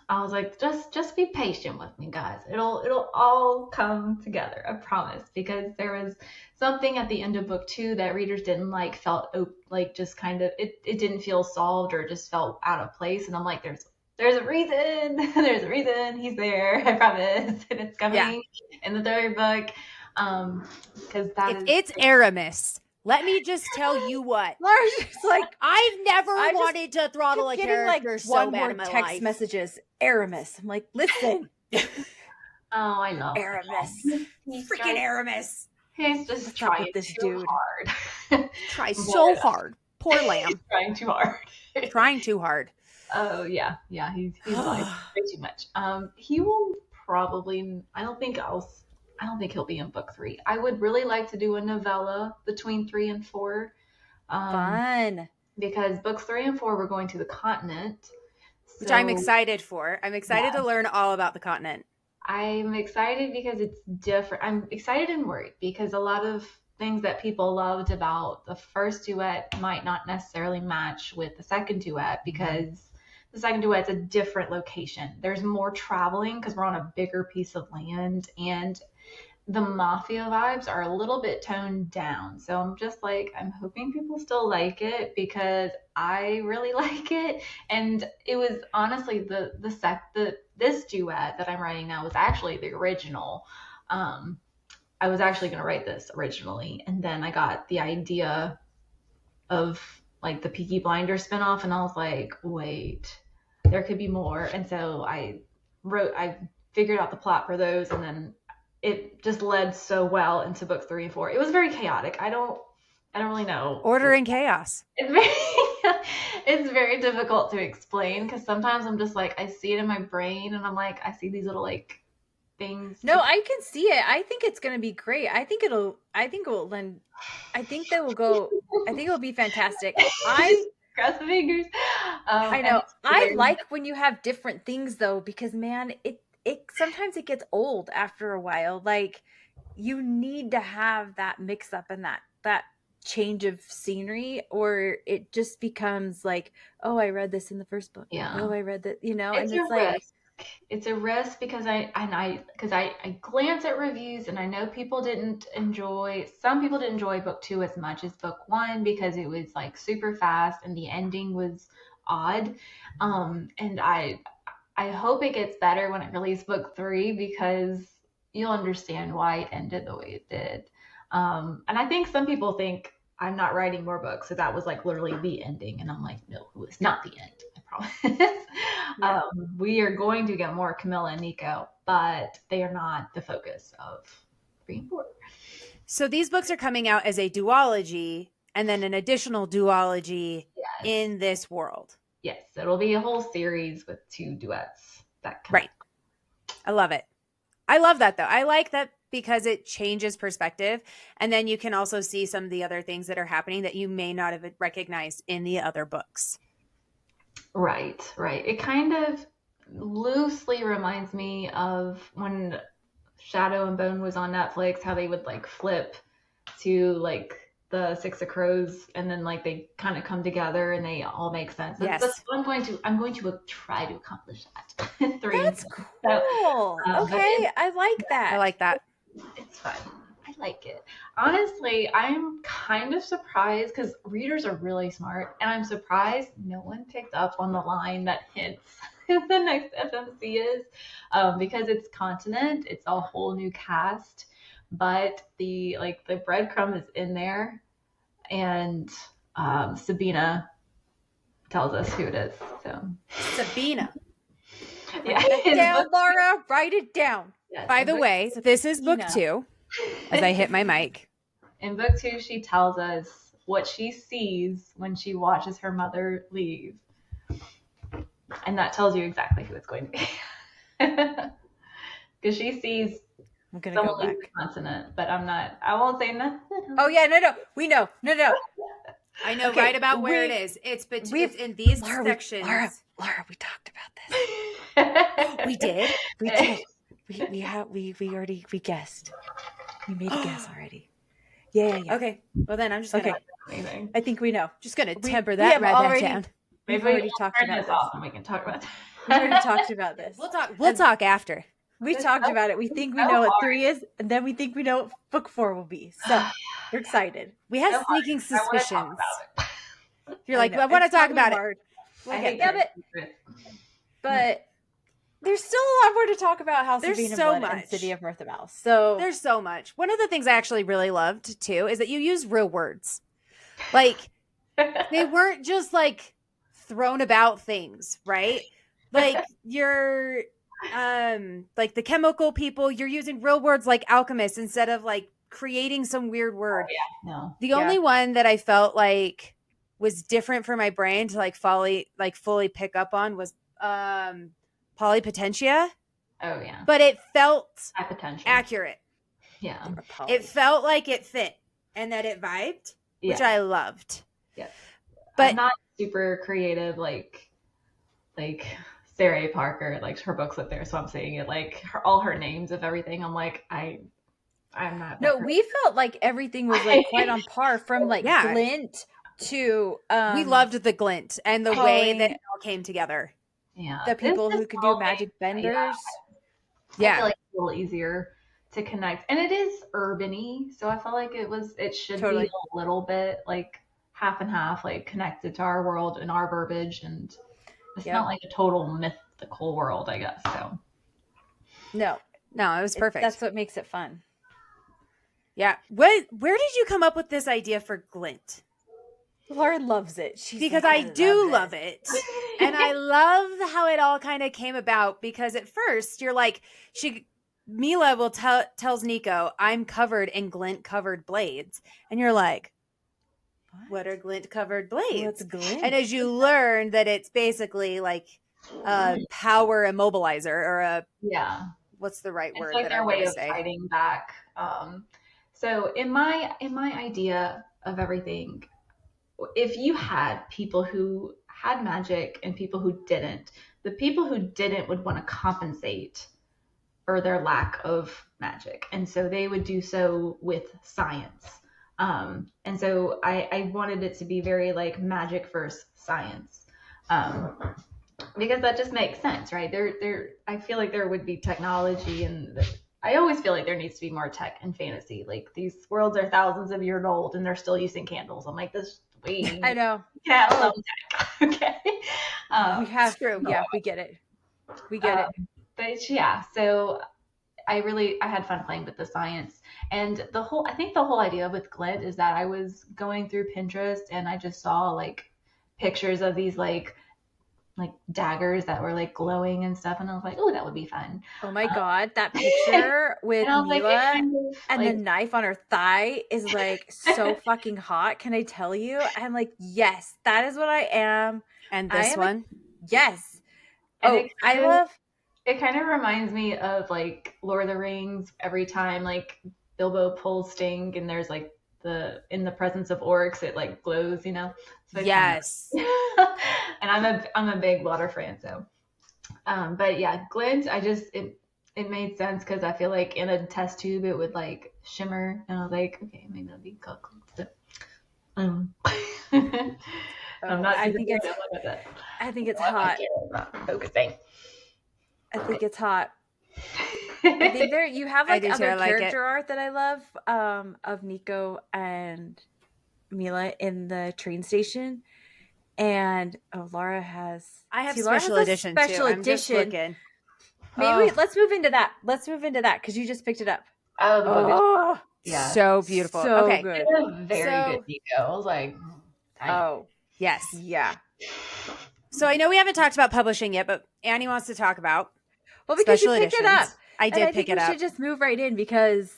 I was like, just be patient with me, guys. It'll all come together, I promise. Because there was something at the end of book 2 that readers didn't like, felt like just kind of it didn't feel solved, or just felt out of place. And I'm like, there's a reason. There's a reason he's there, I promise. And it's coming in the third book. Because it's Aramis. Let me just tell you what. Laura's just like, I've never wanted to throttle a character like so bad in my text life. Messages, Aramis. I'm like, listen, Oh, I love Aramis. Freaking Aramis. He's just What's up trying with this too dude? hard. Try so hard. Poor lamb. He's trying too hard. Trying too hard. Oh yeah, he's like way too much. He will probably. I don't think he'll be in book 3. I would really like to do a novella between 3 and 4. Fun. Because books 3 and 4 we're going to the continent, which I'm excited for. I'm excited to learn all about the continent. I'm excited because it's different. I'm excited and worried because a lot of things that people loved about the first duet might not necessarily match with the second duet, because the second duet's a different location. There's more traveling because we're on a bigger piece of land, and the mafia vibes are a little bit toned down. So I'm just like, I'm hoping people still like it because I really like it. And it was honestly this duet that I'm writing now was actually the original. I was actually going to write this originally, and then I got the idea of like the Peaky Blinders spinoff, and I was like, wait, there could be more. And so I figured out the plot for those, and then it just led so well into book 3 and 4. It was very chaotic. I don't really know. Order and chaos. It's very difficult to explain because sometimes I'm just like, I see it in my brain, and I'm like, I see these little like things. No, I can see it. I think it's going to be great. I think it will be fantastic. Cross the fingers. I know. I like when you have different things though, because man, it sometimes it gets old after a while. Like you need to have that mix up and that change of scenery, or it just becomes like, oh, I read this in the first book. Yeah. Oh, I read that, and it's like it's a risk because I glance at reviews, and I know some people didn't enjoy book 2 as much as book 1 because it was like super fast and the ending was odd. And I hope it gets better when it releases book 3 because you'll understand why it ended the way it did. And I think some people think I'm not writing more books, so that was like literally the ending, and I'm like, no, it was not the end. I promise. Yeah. We are going to get more Camilla and Nico, but they are not the focus of 3 and 4. So these books are coming out as a duology, and then an additional duology in this world. Yes, it'll be a whole series with 2 duets that come. Right. I love it. I love that though. I like that because it changes perspective, and then you can also see some of the other things that are happening that you may not have recognized in the other books. Right. It kind of loosely reminds me of when Shadow and Bone was on Netflix, how they would like flip to like the Six of Crows, and then like they kind of come together and they all make sense. Yes. I'm going to try to accomplish that in 3. That's cool. So, okay, I like that. I like that. It's fun. I like it. Honestly, I'm kind of surprised because readers are really smart, and I'm surprised no one picked up on the line that hints who the next FMC is, because it's continent, it's a whole new cast, but the breadcrumb is in there, and Sabina tells us who it is. So Sabina. Yeah. Write it down, Laura. Write it down. Yes, By the way, this is book 2. As I hit my mic. In book 2, she tells us what she sees when she watches her mother leave. And that tells you exactly who it's going to be. Because she sees someone leave the continent, but I won't say nothing. Oh, yeah, no. We know. No. I know right about where it is. It's in these sections. Laura, we talked about this. We did. We guessed. We made a guess already. Yeah. Okay. Well, then I'm just gonna. Okay. I think we know. Just gonna temper that right back down. Maybe we talked about this. And we can talk about. We already talked about this. We'll talk after. We talked about it. We think we know what 3 is, and then we think we know what book 4 will be. So we're excited. We have sneaking suspicions. You're like, I want to talk about it. But there's still a lot more to talk about House of Bane and Blood and City of Mirth and Malice. So there's so much. One of the things I actually really loved too is that you use real words. Like they weren't just like thrown about things, right? Like like the chemical people, you're using real words like alchemist instead of like creating some weird word. Oh, yeah. No. The only one that I felt like was different for my brain to like fully pick up on was polypotentia. Oh yeah. But it felt accurate. Yeah. It felt like it fit and that it vibed, which I loved. Yeah. But I'm not super creative like Sarah Parker, like her books up there, so I'm saying it like all her names of everything. I'm like, I'm not. No, we felt like everything was like quite on par from like glint to we loved the glint and the way that it all came together. Yeah. The people who could do magic benders. Yeah. I feel like it's a little easier to connect. And it is urban-y, so I felt like it should be a little bit like half and half, like connected to our world and our verbiage, and it's not like a total mythical world, I guess. So no, it was perfect. That's what makes it fun. Yeah. Where did you come up with this idea for glint? Laura loves it. Because I do love it. And I love how it all kind of came about, because at first you're like, Mila will tells Nico, I'm covered in glint covered blades. And you're like, what are glint covered blades? What's glint? And as you learn that it's basically like a power immobilizer or what's the right word? It's like their way of say? Fighting back. So in my idea of everything, if you had people who had magic and people who didn't, the people who didn't would want to compensate for their lack of magic. And so they would do so with science. And so I wanted it to be very like magic versus science. Because that just makes sense, right? I feel like there would be technology, and I always feel like there needs to be more tech in fantasy. Like these worlds are thousands of years old and they're still using candles. I'm like, I know. Yeah, some tech. Okay. We have to. Yeah, we get it. We get it. But yeah, so I had fun playing with the science, and I think the whole idea with glint is that I was going through Pinterest and I just saw like pictures of these like daggers that were like glowing and stuff, and I was like, oh, that would be fun. Oh my god, that picture with Mila and the knife on her thigh is like so fucking hot. Can I tell you? I'm like, yes, that is what I am. And this one, like, yes. And I love. It kind of reminds me of like Lord of the Rings. Every time like Bilbo pulls Sting and there's like in the presence of orcs, it like glows, you know. So yes. And I'm a big water fan, so. But yeah, glint. It made sense because I feel like in a test tube it would like shimmer, and I was like, okay, maybe that'd be cool. So, I'm not. I think it's hot. I'm not focusing. I think it's hot. I think you have like other character art that I love of Nico and Mila in the train station, and Laura has. I have special edition too. I'm just looking. Maybe let's move into that. Because you just picked it up. Oh, yeah, so beautiful. So okay, good. Very good, Nico. I was like, yes, yeah. So I know we haven't talked about publishing yet, but Annie wants to talk about. Well, because you picked it up. I did pick it up. We should just move right in because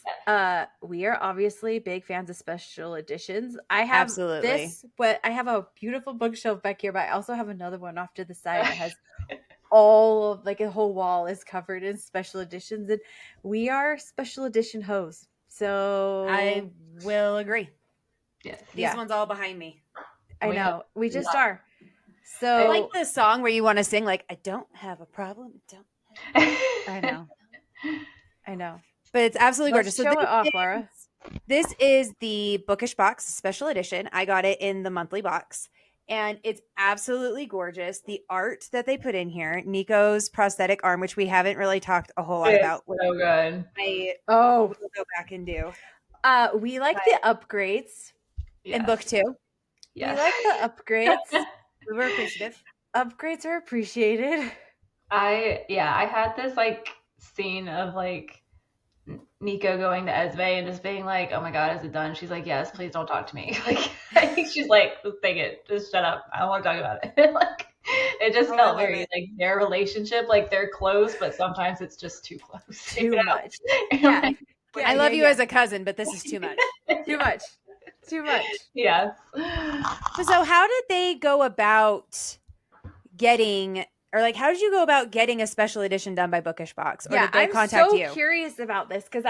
we are obviously big fans of special editions. I have this, but I have a beautiful bookshelf back here, but I also have another one off to the side that has all of like a whole wall is covered in special editions, and we are special edition hoes. So I will agree. Yes. These ones all behind me. I know. We just are. So I like the song where you want to sing like, I don't have a problem. I know. But it's absolutely gorgeous. Show it off, Laura. This is the Bookish Box special edition. I got it in the monthly box. And it's absolutely gorgeous. The art that they put in here, Nico's prosthetic arm, which we haven't really talked a whole lot about. So good. We'll go back and do. We like the upgrades in book 2. Yes. We like the upgrades. We were appreciative. Upgrades are appreciated. I had this like scene of like Nico going to Esme and just being like, oh my god, is it done? She's like, yes, please don't talk to me. Like I think she's like, just take it, just shut up, I don't want to talk about it. Like It just felt very like their relationship, like they're close, but sometimes it's just too close. Too much. Yeah. I love you as a cousin, but this is too much. Too much. Too much. Yes. So how did they go about getting, or like, how did you go about getting a special edition done by Bookish Box? Or did they contact you? I'm so curious about this because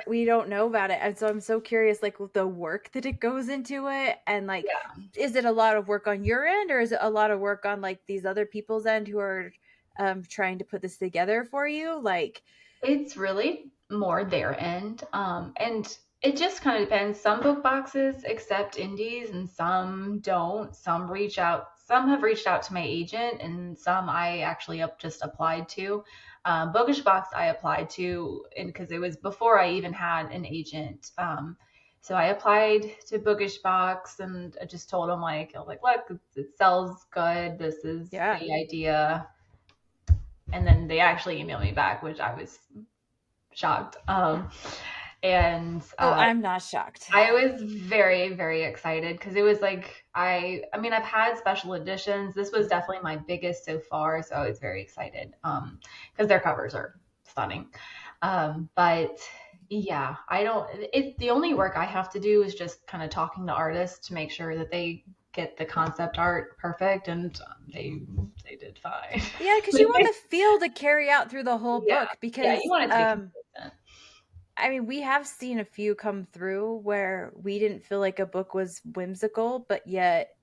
we don't know about it. And so I'm so curious, like the work that it goes into it. And like, is it a lot of work on your end, or is it a lot of work on like these other people's end who are trying to put this together for you? Like, it's really more their end. And it just kind of depends. Some book boxes accept indies and some don't. Some have reached out to my agent, and some I actually just applied to. Bookish Box I applied to, and because it was before I even had an agent. So I applied to Bookish Box, and I just told them like, look, it sells good. This is the idea. And then they actually emailed me back, which I was shocked. And I'm not shocked. I was very, very excited because it was like I mean I've had special editions. This was definitely my biggest so far, so I was very excited because their covers are stunning. But yeah, the only work I have to do is just kind of talking to artists to make sure that they get the concept art perfect, and they did fine. Yeah, because you want the feel to carry out through the whole book, because you want it to be consistent. I mean, we have seen a few come through where we didn't feel like a book was whimsical, but yet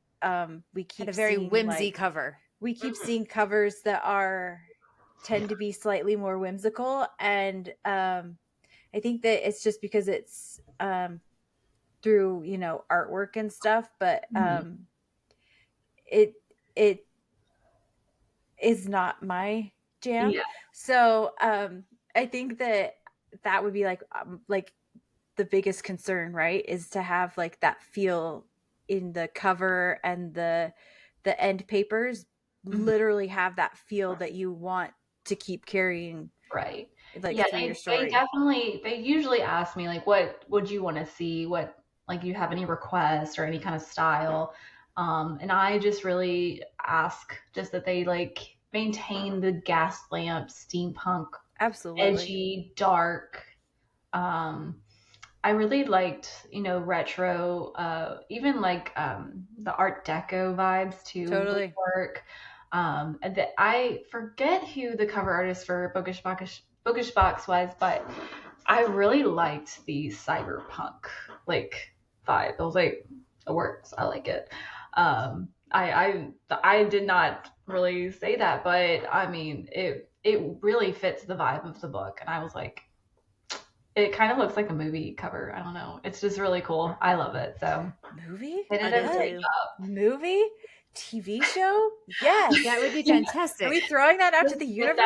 we keep a very whimsy cover. We keep seeing covers that tend to be slightly more whimsical, and I think that it's just because it's through artwork and stuff, but it is not my jam. Yeah. So I think that would be like the biggest concern, right? Is to have like that feel in the cover, and the end papers literally have that feel that you want to keep carrying. Right. Like through your story. They usually ask me like, what would you want to see? What, like, you have any requests or any kind of style? And I just really ask just that they like maintain the gas lamp, steampunk, absolutely edgy, dark. I really liked, retro, even like the Art Deco vibes too. Totally work. I forget who the cover artist for Bookish Box was, but I really liked the cyberpunk like vibe. I was like, it works. I like it. I did not really say that, but I mean, it really fits the vibe of the book, and I was like, it kind of looks like a movie cover. I don't know. It's just really cool. I love it. So movie? Movie? TV show? Yes. That would be fantastic. Are we throwing that out to the universe?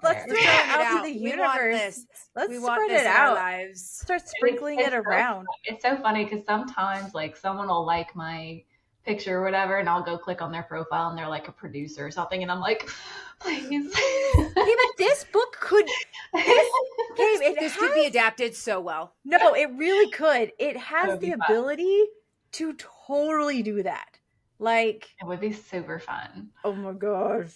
Let's throw it out to the universe. Let's spread it out. Start sprinkling it around. It's so funny because sometimes like someone will like my picture or whatever, and I'll go click on their profile and they're like a producer or something, and I'm like, please. Hey, but this book could this could be adapted so well. No, it really could. It has the ability to totally do that. Like, it would be super fun. Oh my gosh.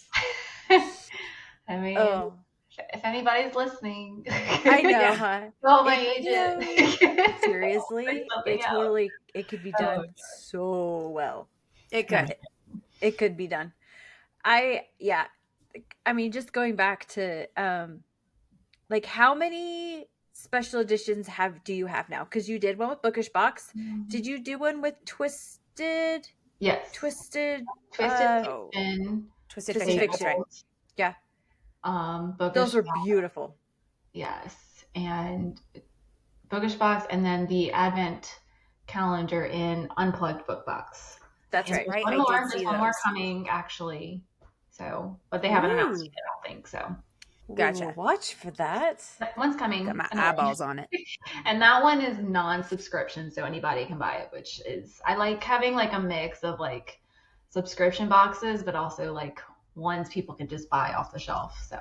I mean, if anybody's listening, I know, huh? Call my agent. Seriously, it could be done so well. It could. It could be done. I mean, just going back to like, how many special editions do you have now? Because you did one with Bookish Box. Mm-hmm. Did you do one with Twisted? Yes. Twisted Fiction. Twisted Fiction. Right. Yeah. Those were beautiful. Yes. And Bookish Box, and then the Advent calendar in Unplugged Book Box. That's right. There's one more coming, actually. So, but they haven't announced it, I don't think so. Gotcha. Watch for that. That one's coming. Got my eyeballs on it. And that one is non-subscription, so anybody can buy it, which is, I like having like a mix of like subscription boxes, but also like ones people can just buy off the shelf. So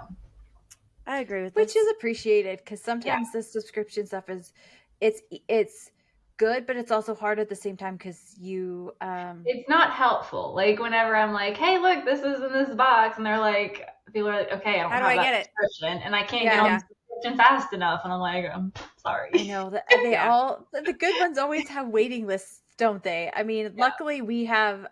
I agree with that. Which is appreciated, because sometimes the subscription stuff is, it's good, but it's also hard at the same time because you it's not helpful. Like whenever I'm like, hey, look, this is in this box, and they're like, people are like, okay, I don't How do have I that get it? subscription, and I can't Yeah. get on the subscription fast enough, and I'm like, I'm sorry. I know that they all the good ones always have waiting lists, don't they? I mean, luckily we have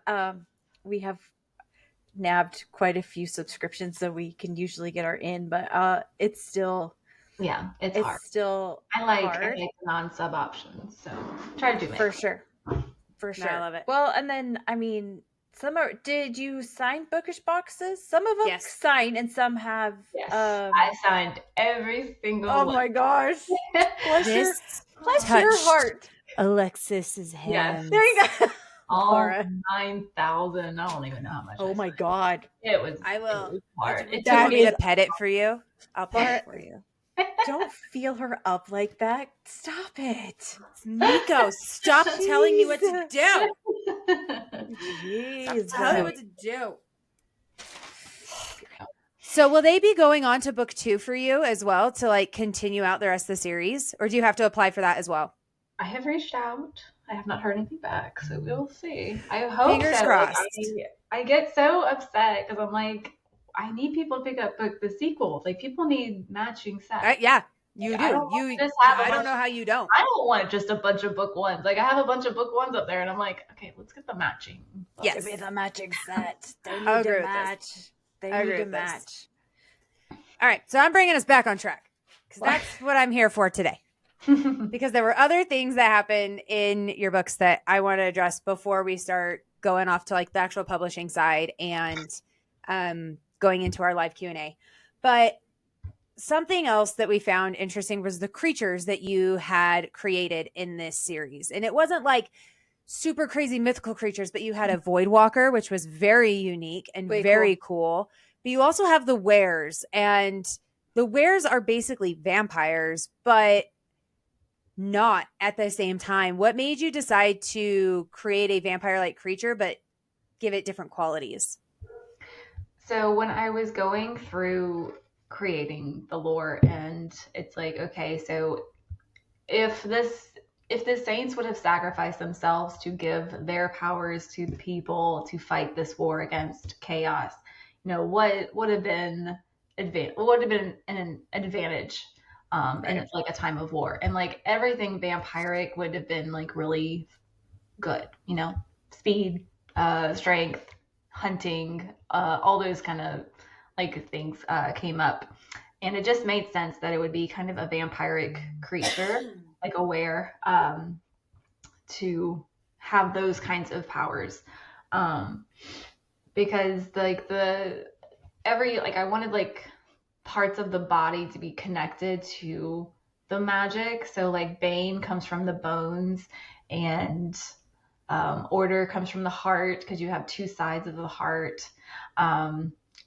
nabbed quite a few subscriptions, so we can usually get our in, but it's still it's hard. Still I like hard. the non-sub options, so try to do it for sure. No, I love it. Well, and then I mean, did you sign bookish boxes? Some of them sign, and some have. Yes, I signed every single. Oh my gosh! Bless your heart, Alexis's hands. Yes. There you go. All 9,000. I don't even know how much. Oh my god! It was. I will. It was hard. Do you want me to pet it for you? I'll pet it for you. Don't feel her up like that. Stop it. Nico, stop telling me what to do. Jeez. Stop telling me what to do. So will they be going on to book 2 for you as well to like continue out the rest of the series? Or do you have to apply for that as well? I have reached out. I have not heard anything back, so we'll see. I hope Fingers crossed. Like, I get so upset because I'm like, I need people to pick up the sequels. Like people need matching sets. Yeah, you do. I don't know how you don't. I don't want just a bunch of book ones. Like I have a bunch of book ones up there, and I'm like, okay, let's get the matching. Yes, give me the matching set. They need to match. They need to match. All right, so I'm bringing us back on track because that's what I'm here for today. Because there were other things that happened in your books that I want to address before we start going off to like the actual publishing side and going into our live Q&A. But something else that we found interesting was the creatures that you had created in this series. And it wasn't like super crazy mythical creatures, but you had a void walker, which was very unique and very cool. But you also have the wares, and the wares are basically vampires, but not at the same time. What made you decide to create a vampire-like creature, but give it different qualities? So when I was going through creating the lore, and it's like, okay, so if the saints would have sacrificed themselves to give their powers to the people to fight this war against chaos, what would have been an advantage in like a time of war, and like everything vampiric would have been like really good, speed, strength, hunting, all those kind of like things came up, and it just made sense that it would be kind of a vampiric creature, like a were, to have those kinds of powers, because like I wanted like parts of the body to be connected to the magic. So like Bane comes from the bones, and order comes from the heart, because you have two sides of the heart,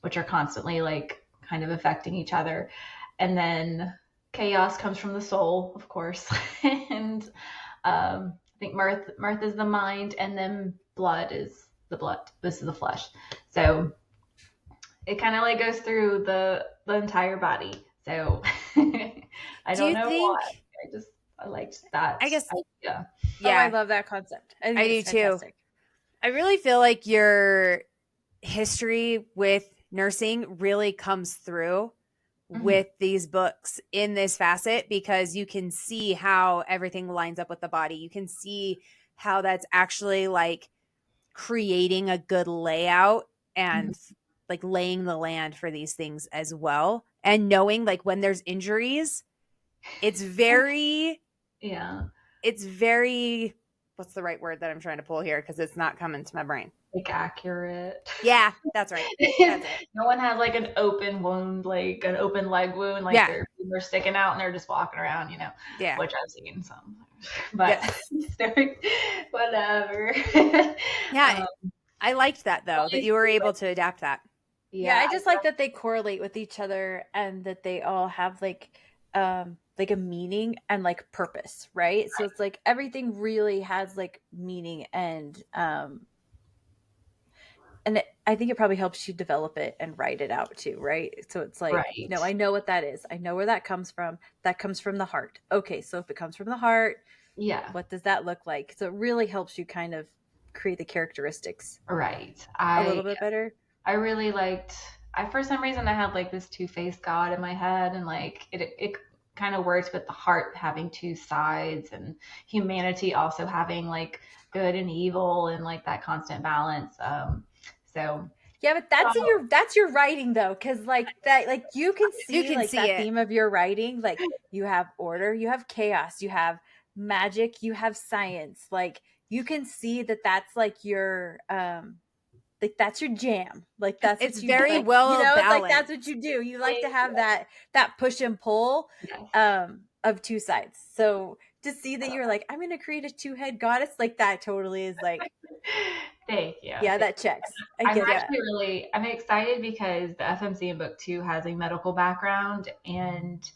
which are constantly like kind of affecting each other. And then chaos comes from the soul, of course. And I think mirth is the mind, and then blood is the blood. This is the flesh. So it kind of like goes through the entire body. So I don't know why. I liked that. I guess. Yeah. Oh, I love that concept. I do too. I really feel like your history with nursing really comes through with these books in this facet, because you can see how everything lines up with the body. You can see how that's actually like creating a good layout and like laying the land for these things as well. And knowing like when there's injuries, it's very, it's very, what's the right word that I'm trying to pull here? Because it's not coming to my brain. Like accurate. Yeah, that's right. That's it. No one has like an open wound, like an open leg wound, like their fingers sticking out and they're just walking around, which I've seen some, but whatever. Yeah. I liked that though, that you were able to adapt that. Yeah, I just like that they correlate with each other, and that they all have like a meaning and like purpose, right? So it's like everything really has like meaning, and I think it probably helps you develop it and write it out too, right? So it's like, I know what that is. I know where that comes from. That comes from the heart. Okay, so if it comes from the heart, Yeah. What does that look like? So it really helps you kind of create the characteristics Right. a little bit better. I really liked, for some reason I had like this two-faced God in my head, and like it kind of works with the heart having two sides, and humanity also having like good and evil and like that constant balance. So yeah, but that's your writing though, because like that, like you can see like that theme of your writing. Like you have order, you have chaos, you have magic, you have science. Like you can see that that's like your like that's your jam. Like that's it's what you very like, well you know, it's balanced. like that's what you do. You like to have that push and pull of two sides. So to see that you're like, I'm gonna create a two-head goddess, like that totally is like thank you. Yeah, that checks. I get that. I'm excited because the FMC in book 2 has a medical background, and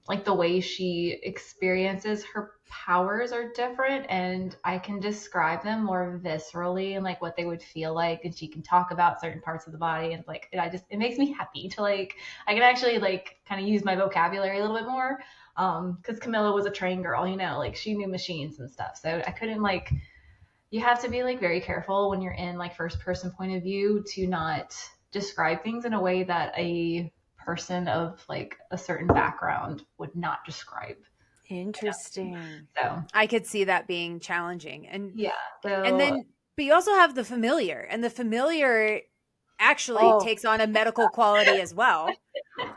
like the way she experiences her powers are different, and I can describe them more viscerally and like what they would feel like, and she can talk about certain parts of the body, and like it makes me happy to like I can actually like kind of use my vocabulary a little bit more, because Camilla was a trained girl, you know, like she knew machines and stuff, so I couldn't like you have to be like very careful when you're in like first person point of view to not describe things in a way that a person of like a certain background would not describe. Interesting. So I could see that being challenging. And yeah. So, and then but you also have the familiar, and the familiar actually takes on a medical quality as well.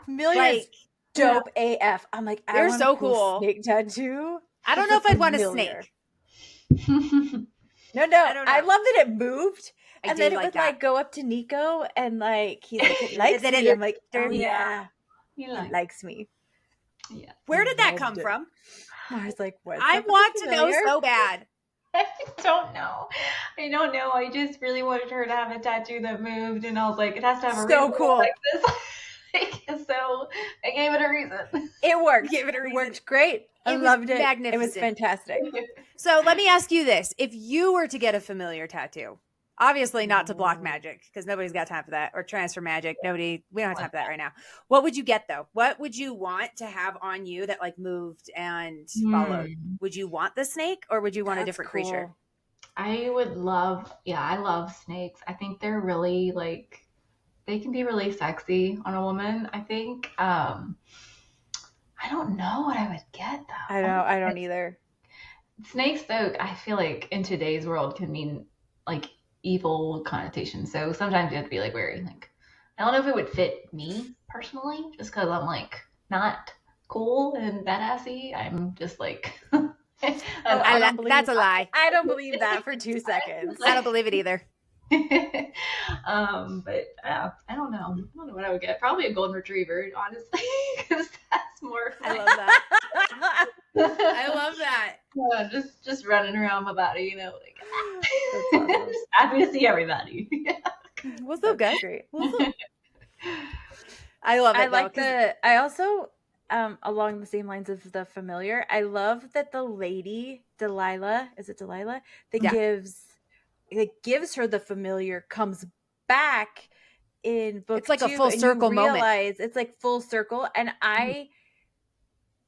Familiar is dope AF. I'm like, they're so cool. Snake tattoo. I don't know if I'd want a snake. No, I love that it moved. And then it would like go up to Nico, and like he's like, it likes me. I'm like, oh yeah, he likes me. Yeah. Where did that come from? I was like, what? I want to know so bad. I don't know. I just really wanted her to have a tattoo that moved, and I was like, it has to have a reason cool like this. So I gave it a reason. It worked. It worked great. I loved it. Magnificent. It was fantastic. So let me ask you this: if you were to get a familiar tattoo, obviously not to block magic, because nobody's got time for that, or transfer magic. We don't have time for that right now. What would you get though? What would you want to have on you that like moved and followed? Would you want the snake, or would you want a different creature? I love snakes. I think they're really like, they can be really sexy on a woman, I think. I don't know what I would get though. I don't either. Snakes though, I feel like in today's world can mean like evil connotation. So sometimes you have to be like wary. Like, I don't know if it would fit me personally, just because I'm like not cool and badassy. I'm just like that's a lie. I don't believe that for 2 seconds. I don't believe it either. But I don't know. I don't know what I would get. Probably a golden retriever, honestly, because that's more fun. I love that. I love that. Just running around my body, you know, like awesome. Just happy to see everybody. What's up, guys? Great. I love it. I also along the same lines of the familiar, I love that the lady Delilah, is it Delilah, that gives her the familiar comes back in book It's like 2, a full circle moment. It's like full circle, and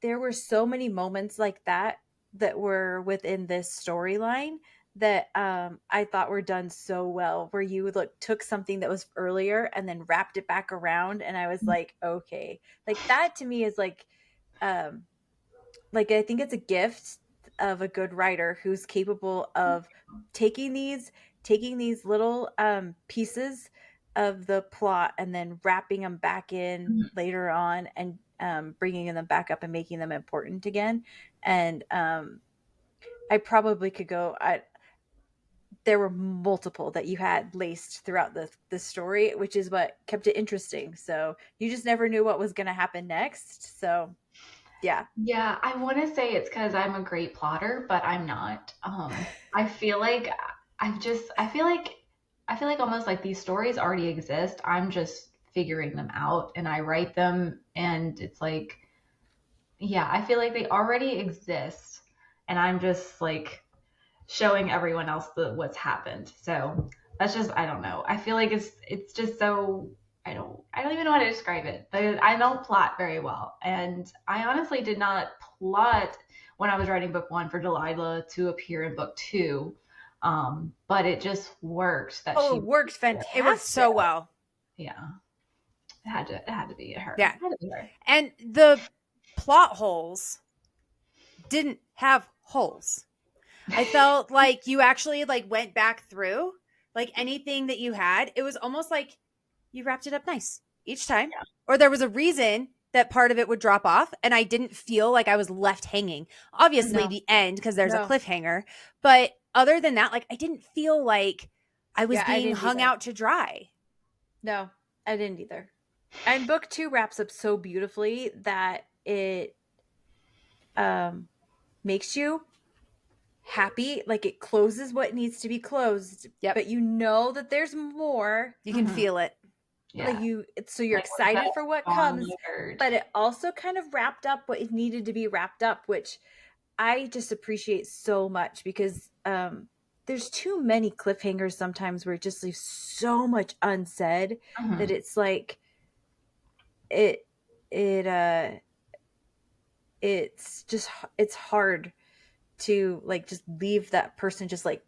there were so many moments like that were within this storyline that I thought were done so well, where you took something that was earlier and then wrapped it back around, and I was like, okay, like that to me is like I think it's a gift of a good writer who's capable of taking these little pieces of the plot and then wrapping them back in later on, and bringing them back up and making them important again. And I probably could go. There were multiple that you had laced throughout the story, which is what kept it interesting. So you just never knew what was going to happen next. So yeah. Yeah, I want to say it's because I'm a great plotter, but I'm not. I feel like almost like these stories already exist. I'm just figuring them out, and I write them, and it's like, yeah, I feel like they already exist, and I'm just like showing everyone else what's happened. So that's just, I don't know. I feel like it's just so, I don't even know how to describe it, but I don't plot very well. And I honestly did not plot. when I was writing book 1 for Delilah to appear in book 2. But it just worked that it worked fantastic. It worked so well. Yeah. It had to be her. Yeah. It had to be her. And the plot holes didn't have holes. I felt like you actually like went back through like anything that you had. It was almost like you wrapped it up nice each time. Yeah. Or there was a reason that part of it would drop off and I didn't feel like I was left hanging. Obviously the end because there's a cliffhanger. But other than that, like I didn't feel like I was being hung out to dry. No, I didn't either. And book 2 wraps up so beautifully that it makes you happy. Like it closes what needs to be closed. Yep. But you know that there's more. You can feel it. Yeah. Like so you're excited for what comes, but it also kind of wrapped up what needed to be wrapped up, which I just appreciate so much because there's too many cliffhangers sometimes where it just leaves so much unsaid that it's like it's hard to like just leave that person just like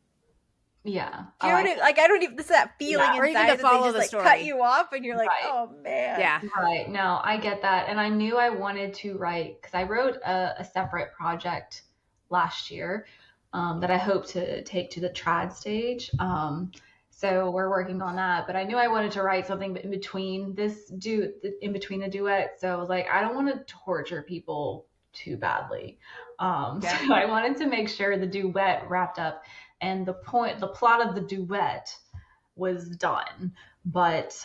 yeah. You know what I mean? Like I don't even this is that feeling inside or even to follow that they just the like story. cut you off and you're like, oh man. Yeah. Right. No, I get that. And I knew I wanted to write because I wrote a separate project last year that I hope to take to the trad stage. So we're working on that. But I knew I wanted to write something in between in between the duet. So I was like, I don't want to torture people too badly. So I wanted to make sure the duet wrapped up and the plot of the duet was done. But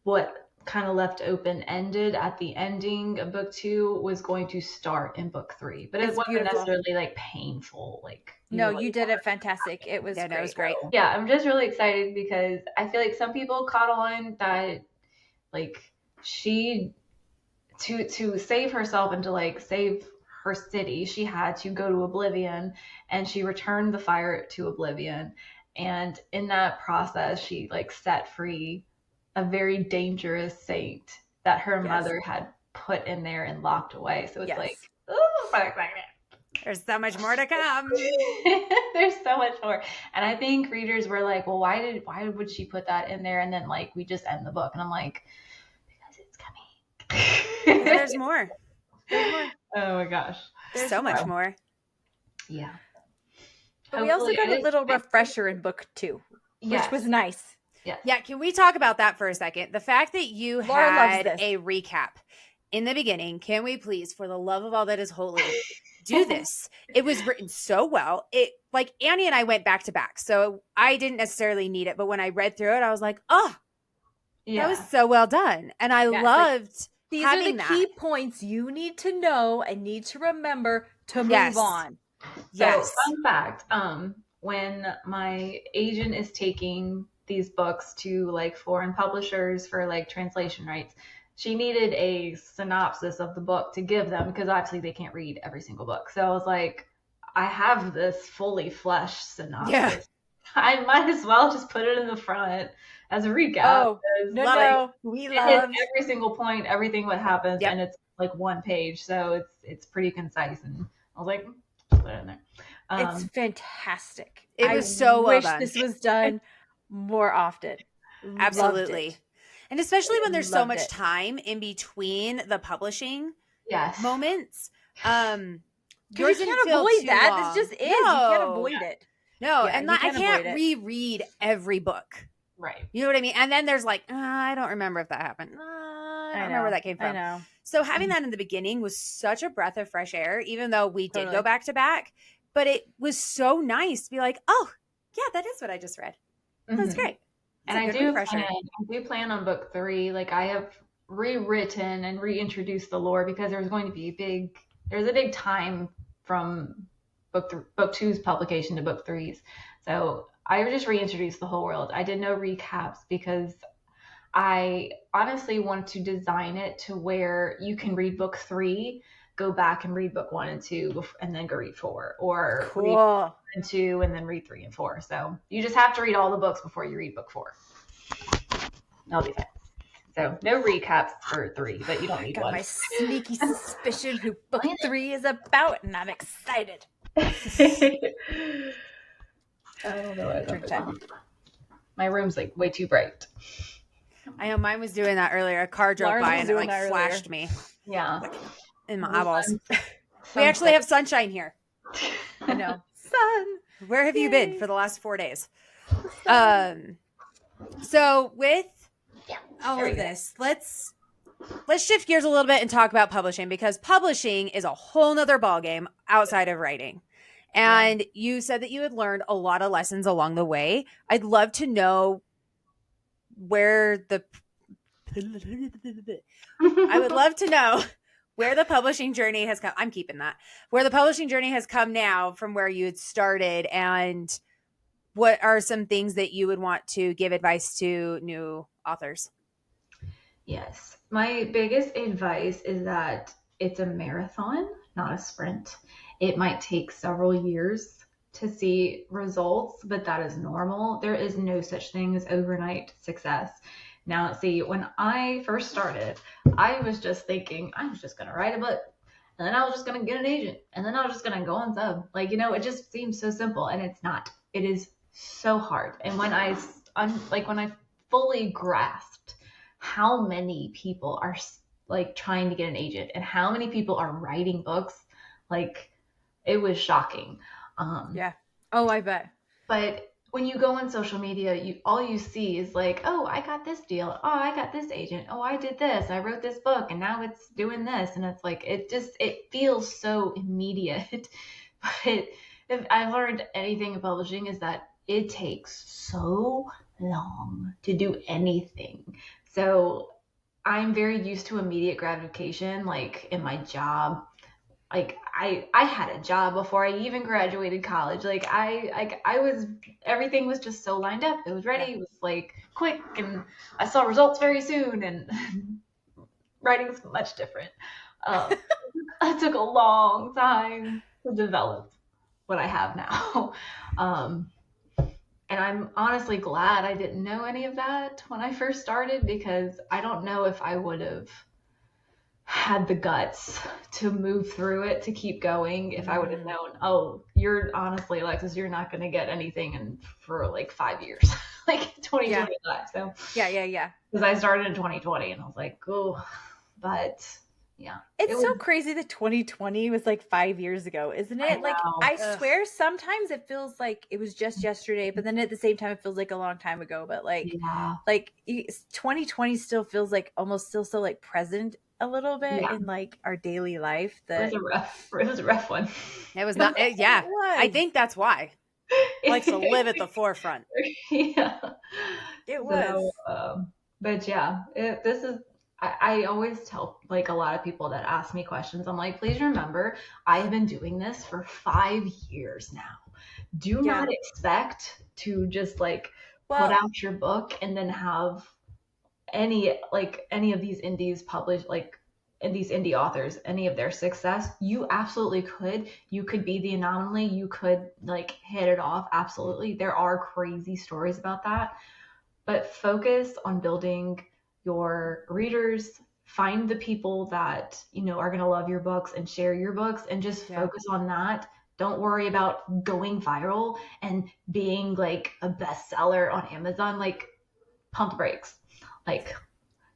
what kind of left open-ended at the ending of book 2 was going to start in book 3. But it wasn't necessarily like painful. Like you did it fantastic. It was great. It was great. Yeah, I'm just really excited because I feel like some people caught on that like she to save herself and to like save her city, she had to go to Oblivion and she returned the fire to Oblivion. And in that process, she like set free a very dangerous saint that her mother had put in there and locked away. So it's like, oh, there's so much more to come. There's so much more. And I think readers were like, well, why would she put that in there? And then like, we just end the book. And I'm like, because it's coming. There's more. There's more. Oh my gosh. There's so much more. Yeah. But we also got a little refresher in book 2, which was nice. Yeah. Yeah. Can we talk about that for a second? The fact that you had a recap in the beginning. Can we please, for the love of all that is holy, do this? It was written so well. It like Annie and I went back to back, so I didn't necessarily need it. But when I read through it, I was like, oh, that was so well done. And I loved these are the key points you need to know and need to remember to move on. So, fun fact, when my agent is taking these books to like foreign publishers for like translation rights, she needed a synopsis of the book to give them because obviously they can't read every single book. So I was like, I have this fully fleshed synopsis. Yeah. I might as well just put it in the front as a recap. Oh, no. We love every single point, everything what happens, and it's like one page. So it's pretty concise. And I was like, put it in there. It's fantastic. It was so well done. I wish this was done more often. Absolutely. And especially when there's so much time in between the publishing moments. Yours you can't avoid that. Long. This just is. No. You can't avoid it. No, and I can't reread every book. Right. You know what I mean? And then there's like, I don't remember if that happened. I don't remember where that came from. I know. So having that in the beginning was such a breath of fresh air, even though we did go back to back. But it was so nice to be like, oh, yeah, that is what I just read. That's great. And I do plan on book 3. Like I have rewritten and reintroduced the lore because there's going to be there's a big time from book 2's publication to book 3's. So I just reintroduced the whole world. I did no recaps because I honestly wanted to design it to where you can read book 3, go back and read book 1 and 2, and then go read 4, or read 1 and 2 and then read 3 and 4. So you just have to read all the books before you read book 4. That'll be fine. So no recaps for 3, but you don't need Got one. my sneaky suspicion who book 3 is about, and I'm excited. I don't know what Drink time. My room's like way too bright. I know mine was doing that earlier. A car drove by and it like flashed me. Yeah. In my eyeballs. We actually have sunshine here. I know. Sun. Where have you been for the last 4 days? So with all of this, let's shift gears a little bit and talk about publishing, because publishing is a whole nother ballgame outside of writing. And you said that you had learned a lot of lessons along the way. I'd love to know where the publishing journey has come. I'm keeping that. Where the publishing journey has come now from where you had started, and what are some things that you would want to give advice to new authors? Yes. My biggest advice is that it's a marathon, not a sprint. It might take several years to see results, but that is normal. There is no such thing as overnight success. Now, see, when I first started, I was just thinking, I was just going to write a book, and then I was just going to get an agent, and then I was just going to go on sub. Like, it just seems so simple, and it's not. It is so hard. And when I fully grasped how many people are like trying to get an agent and how many people are writing books, like, it was shocking. Yeah. Oh, I bet. But when you go on social media, all you see is like, oh, I got this deal. Oh, I got this agent. Oh, I did this. I wrote this book and now it's doing this. And it's like, it feels so immediate. But if I've learned anything in publishing is that it takes so long to do anything. So I'm very used to immediate gratification, like in my job. Like I had a job before I even graduated college. Like I was, everything was just so lined up. It was ready. It was like quick, and I saw results very soon. And writing's much different. It took a long time to develop what I have now. And I'm honestly glad I didn't know any of that when I first started, because I don't know if I would have had the guts to move through it, to keep going, if I would have known, oh, honestly, Alexis, you're not going to get anything for like 5 years, like 2025. Yeah. So yeah. Because I started in 2020 and I was like, oh, but yeah. It's so crazy that 2020 was like 5 years ago, isn't it? I swear sometimes it feels like it was just yesterday, but then at the same time it feels like a long time ago. But like 2020 still feels like almost still so like present a little bit in like our daily life. That it was a rough one. It was not. Yeah, it was. I think that's why I like to live at the forefront. Yeah, it was. So, but yeah, I always tell like a lot of people that ask me questions, I'm like, please remember, I have been doing this for 5 years now. Do not expect to just like put out your book and then have any of these indies published, like these indie authors, any of their success. You absolutely could. You could be the anomaly. You could like hit it off. Absolutely. There are crazy stories about that. But focus on building your readers. Find the people that, are going to love your books and share your books, and just focus on that. Don't worry about going viral and being like a bestseller on Amazon. Like, pump the brakes. Like,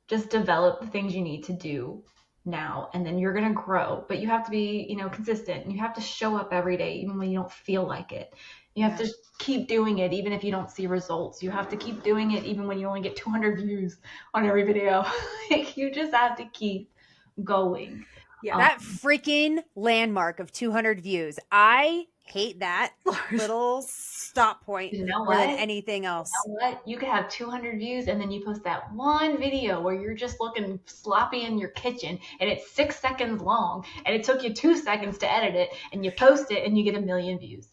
just develop the things you need to do now, and then you're going to grow. But you have to be, consistent, and you have to show up every day, even when you don't feel like it. You have to keep doing it, even if you don't see results. You have to keep doing it, even when you only get 200 views on every video. Like, you just have to keep going. Yeah, that freaking landmark of 200 views. I hate that little stop point more than anything else. You know what? You could have 200 views, and then you post that one video where you're just looking sloppy in your kitchen, and it's 6 seconds long, and it took you 2 seconds to edit it, and you post it, and you get 1 million views.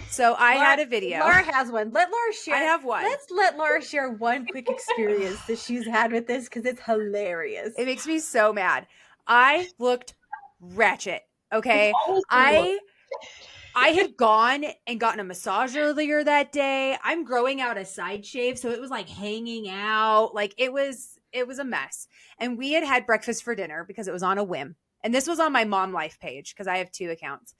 So I had a video. Laura has one. Let Laura share. I have one. Let's let Laura share one quick experience that she's had with this, because it's hilarious. It makes me so mad. I looked ratchet. Okay. I had gone and gotten a massage earlier that day. I'm growing out a side shave, so it was like hanging out. Like it was a mess. And we had breakfast for dinner because it was on a whim. And this was on my mom life page because I have 2 accounts.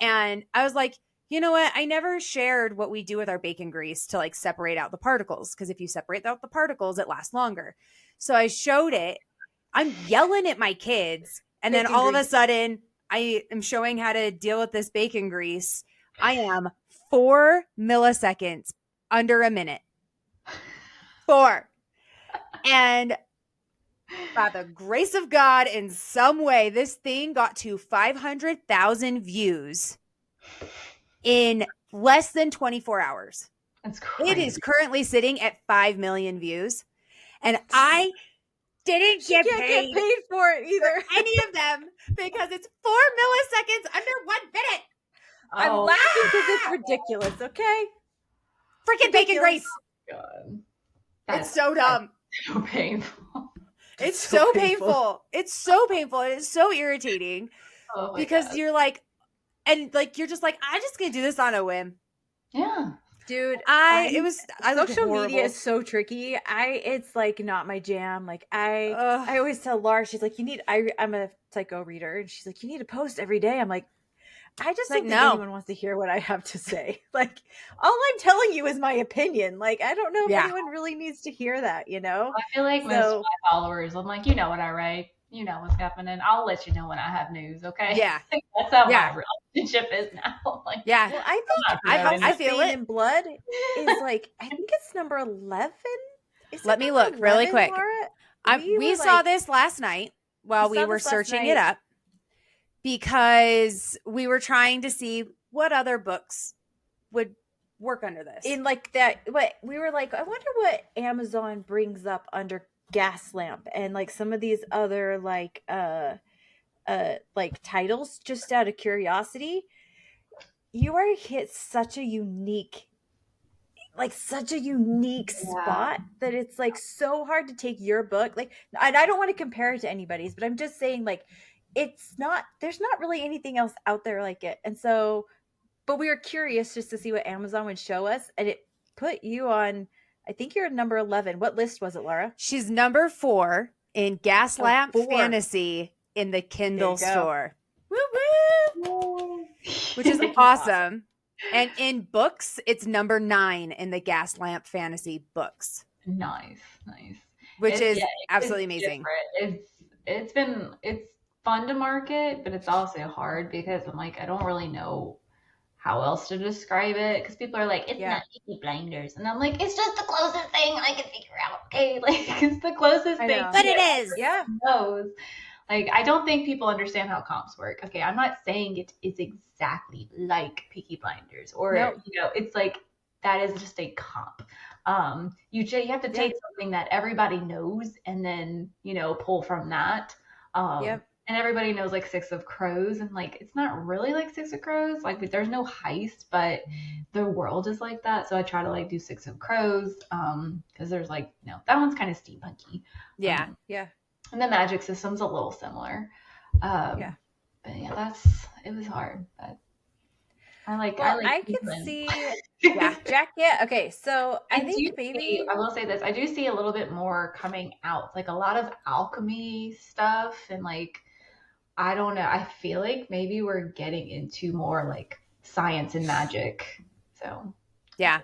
And I was like, you know what? I never shared what we do with our bacon grease to like separate out the particles, because if you separate out the particles, it lasts longer. So I showed it. I'm yelling at my kids, and then all of a sudden I am showing how to deal with this bacon grease. I am 4 milliseconds under a minute. 4. And by the grace of God, in some way, this thing got to 500,000 views in less than 24 hours. That's crazy. It is currently sitting at 5 million views. And I didn't get paid for it either. for any of them because it's 4 milliseconds under 1 minute. I'm laughing because it's ridiculous, okay? Freaking bacon grease. God. It's so dumb. So painful. It's so painful. It's so painful. And it's so irritating because you're like, and like, you're just like, I'm just going to do this on a whim. Yeah. Dude, social media is so tricky. It's like not my jam. Like I always tell Laura, she's like, I'm a psycho reader, and she's like, you need to post every day. I'm like, I just don't think anyone wants to hear what I have to say. Like, all I'm telling you is my opinion. Like, I don't know if anyone really needs to hear that, you know? I feel like most of my followers, I'm like, you know what I write. You know what's happening. I'll let you know when I have news, okay? Yeah. That's how my relationship is now. Like, yeah. Well, I think I feel Bane in Blood is like, I think it's number 11. Let me look really quick. We saw this last night while we were searching it up, because we were trying to see what other books would work under this. In like that, what we were like, I wonder what Amazon brings up under gas lamp and like some of these other like titles, just out of curiosity. You are hit such a unique spot that it's like so hard to take your book, like, and I don't want to compare it to anybody's, but I'm just saying, like, there's not really anything else out there like it. And so, but we were curious just to see what Amazon would show us, and it put you on, I think you're number 11. What list was it, Laura? She's number 4 in Gaslamp Fantasy in the Kindle store. Woo woo! Which is awesome. And in books, it's number 9 in the Gaslamp Fantasy books. Nice. Which is absolutely amazing. It's fun to market, but it's also hard because I'm like, I don't really know how else to describe it, because people are like, it's not Peaky Blinders, and I'm like, it's just the closest thing I can figure out. Okay, like, it's the closest thing, but it is. Yeah, knows. Like, I don't think people understand how comps work. Okay, I'm not saying it is exactly like Peaky Blinders, or you know, it's like that is just a comp. You have to take something that everybody knows and then, you know, pull from that. And everybody knows like Six of Crows, and like it's not really like Six of Crows. Like, there's no heist, but the world is like that. So I try to like do Six of Crows, because there's like, you know, that one's kind of steampunky. Yeah. And the magic system's a little similar. But yeah, it was hard. But I could see Jack. Yeah. Okay. So I think maybe I will say this. I do see a little bit more coming out, like a lot of alchemy stuff, and like, I don't know. I feel like maybe we're getting into more like science and magic. So yeah,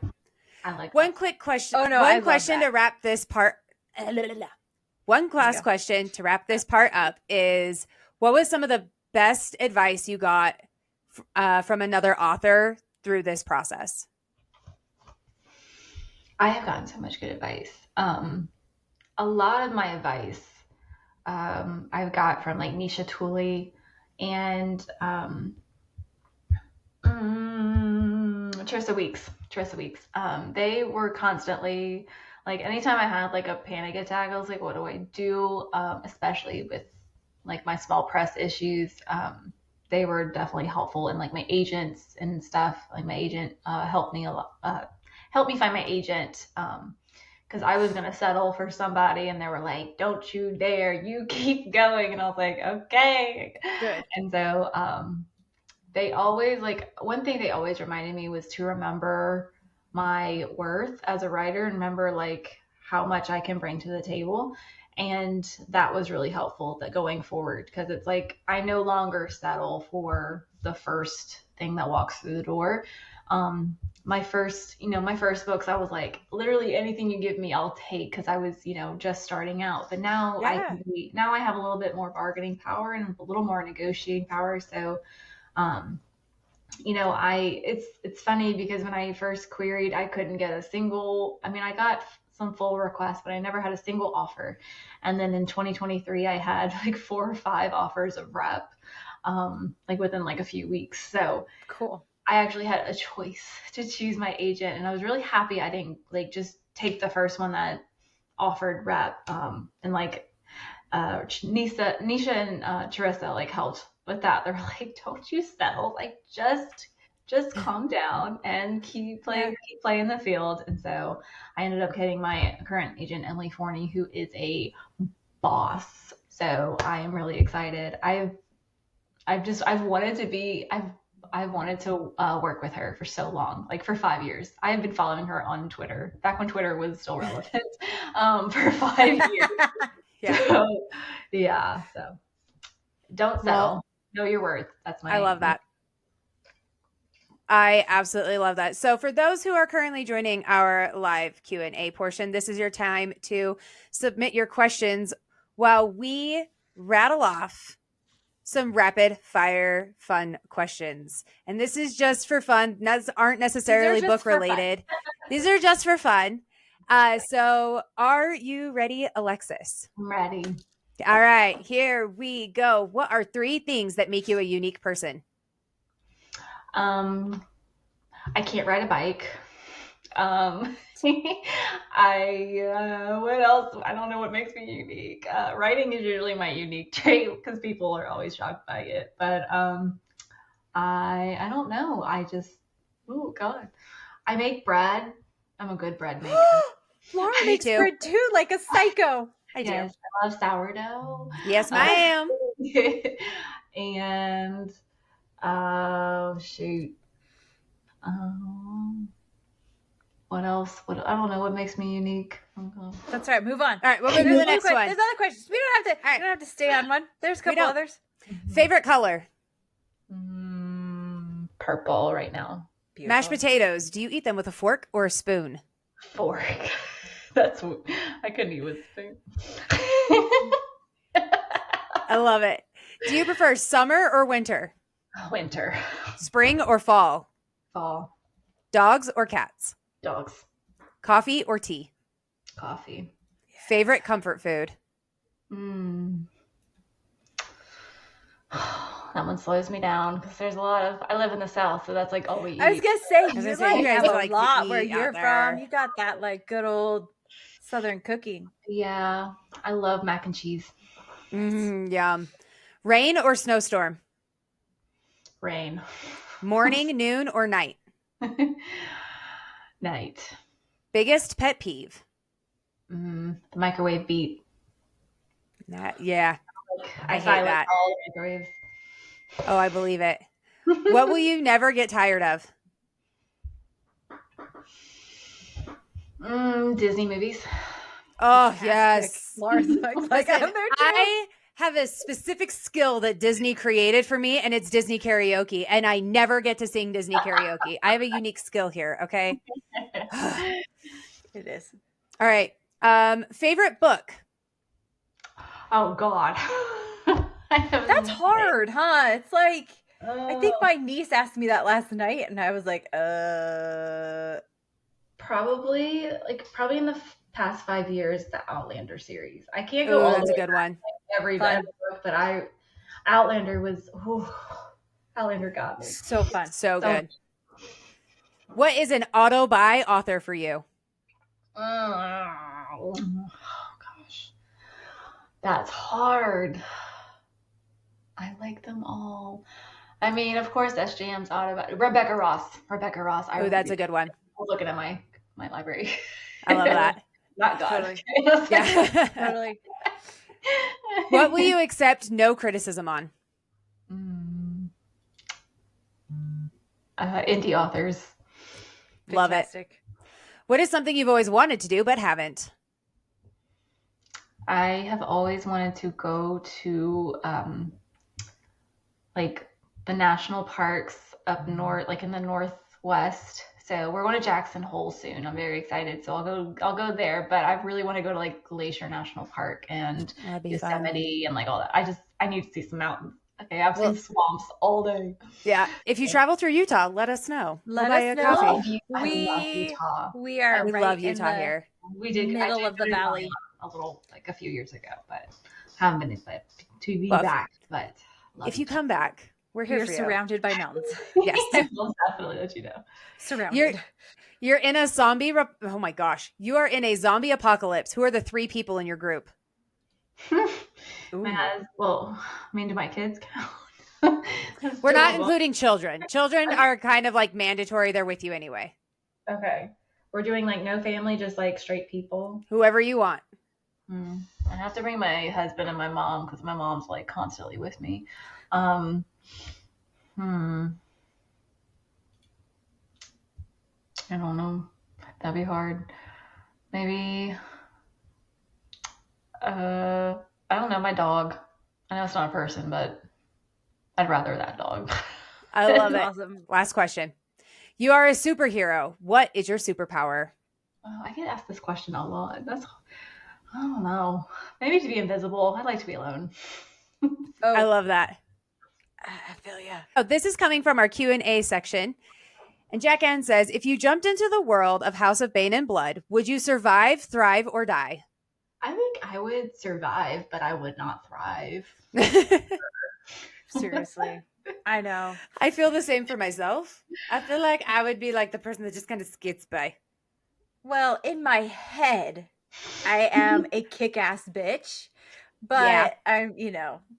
I like one quick question. One question to wrap this part. One last question to wrap this part up is, what was some of the best advice you got from another author through this process? I have gotten so much good advice. A lot of my advice I've got from like Nisha Tooley and Trissa Weeks. They were constantly like, anytime I had like a panic attack, I was like, what do I do? Especially with like my small press issues. They were definitely helpful, and like my agents and stuff. Like my agent helped me a lot. Helped me find my agent. Because I was going to settle for somebody, and they were like, don't you dare, you keep going. And I was like, okay. Good. And so they always like one thing they always reminded me was to remember my worth as a writer and remember like how much I can bring to the table. And that was really helpful that going forward because it's like I no longer settle for the first thing that walks through the door. My first books, I was like, literally anything you give me, I'll take because I was, just starting out. But now now I have a little bit more bargaining power and a little more negotiating power. So, it's funny because when I first queried, I couldn't get a single. I mean, I got some full requests, but I never had a single offer. And then in 2023, I had like 4 or 5 offers of rep, like within like a few weeks. So cool. I actually had a choice to choose my agent, and I was really happy I didn't like just take the first one that offered rep. And like Nisha and Teresa like helped with that. They're like, don't you settle, like just calm down and keep playing the field. And so I ended up getting my current agent, Emily Forney, who is a boss. So I am really excited. I've wanted to work with her for so long, like for 5 years. I have been following her on Twitter, back when Twitter was still relevant, for 5 years. So don't settle. Well, know your worth. That's I love that. I absolutely love that. So for those who are currently joining our live Q&A portion, this is your time to submit your questions while we rattle off some rapid fire fun questions. And this is just for fun. These aren't necessarily book related. These are just for fun. So are you ready, Alexis? I'm ready. All right, here we go. What are 3 things that make you a unique person? I can't ride a bike. What else? I don't know what makes me unique. Writing is usually my unique trait because people are always shocked by it. But I don't know. Oh God, I make bread. I'm a good bread maker. Laura makes bread too, like a psycho. I do. Yes, I love sourdough. Yes, ma'am. And shoot. What else? I don't know what makes me unique. That's right. Move on. All right, we'll move to the next one. There's other questions. We don't have to stay on one. There's a couple others. Favorite color? Purple right now. Beautiful. Mashed potatoes. Do you eat them with a fork or a spoon? Fork. I couldn't eat with a spoon. I love it. Do you prefer summer or winter? Winter. Spring or fall? Fall. Dogs or cats? Dogs. Coffee or tea? Coffee. Favorite comfort food? That one slows me down because there's a lot of. I live in the South, so that's like all we eat. I was gonna say you guys have a lot where you're from. You got that like good old Southern cooking. Yeah, I love mac and cheese. Yum. Rain or snowstorm? Rain. Morning, noon, or night? Night. Biggest pet peeve? The microwave beep. Yeah. I hate that. All microwaves. Oh, I believe it. What will you never get tired of? Disney movies. Oh, yes. Laura's like I have a specific skill that Disney created for me, and it's Disney karaoke, and I never get to sing Disney karaoke. I have a unique skill here, okay? It is. All right. Favorite book? Oh, God. That's hard, huh? It's like, I think my niece asked me that last night, and I was like, Probably in the past 5 years, the Outlander series. I can't go all that's the a way good one. Every book, but Outlander got me. So fun. So good. What is an auto-buy author for you? Oh, gosh. That's hard. I like them all. I mean, of course, SJM's auto-buy. Rebecca Ross. Oh, that's a good one. I'm looking at my library. I love that. Not God. Totally. Yeah, totally. What will you accept no criticism on? Indie authors. Love Fantastic. it. What is something you've always wanted to do but haven't? I have always wanted to go to like the national parks up north, like in the northwest. So we're going to Jackson Hole soon. I'm very excited. So I'll go there. But I really want to go to like Glacier National Park and That'd be Yosemite and like all that. I need to see some mountains. Okay, I've seen swamps all day. Yeah. If you travel through Utah, let us know. Let We'll buy us you a know. coffee. I love Utah. We are We right love in Utah the here. We did middle I did of the go to valley. a little like a few years ago, but haven't been excited to be Well, back. But if you come back, we're here You're for you. surrounded by mountains. Yes. I will definitely let you know. Surrounded. You're in a zombie. Oh my gosh. You are in a zombie apocalypse. Who are the 3 people in your group? Ooh. Well, I mean, do my kids count? We're not including children. Children are kind of like mandatory. They're with you anyway. Okay. We're doing like no family, just like straight people. Whoever you want. I have to bring my husband and my mom because my mom's like constantly with me. I don't know. That'd be hard. Maybe, I don't know, my dog. I know it's not a person, but I'd rather that dog. I love it. Awesome. Last question. You are a superhero. What is your superpower? I get asked this question a lot. I don't know. Maybe to be invisible. I'd like to be alone. I love that. I feel ya. Oh, this is coming from our Q&A section. And Jack Ann says, if you jumped into the world of House of Bane and Blood, would you survive, thrive, or die? I think I would survive, but I would not thrive. Seriously. I know. I feel the same for myself. I feel like I would be like the person that just kind of skids by. Well, in my head, I am a kick-ass bitch, but Yeah. I'm,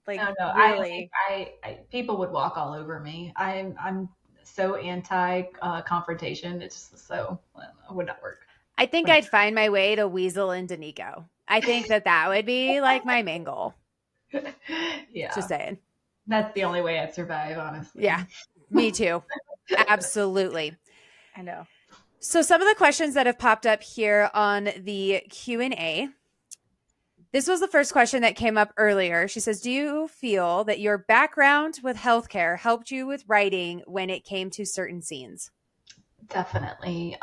like really. I people would walk all over me. I'm so anti confrontation. It's just so it would not work. I think I'd find my way to Weasel and Danico. I think that would be like my main goal. Yeah. Just saying. That's the only way I'd survive, honestly. Yeah, me too. Absolutely. I know. So some of the questions that have popped up here on the Q&A. This was the first question that came up earlier. She says, do you feel that your background with healthcare helped you with writing when it came to certain scenes? Definitely.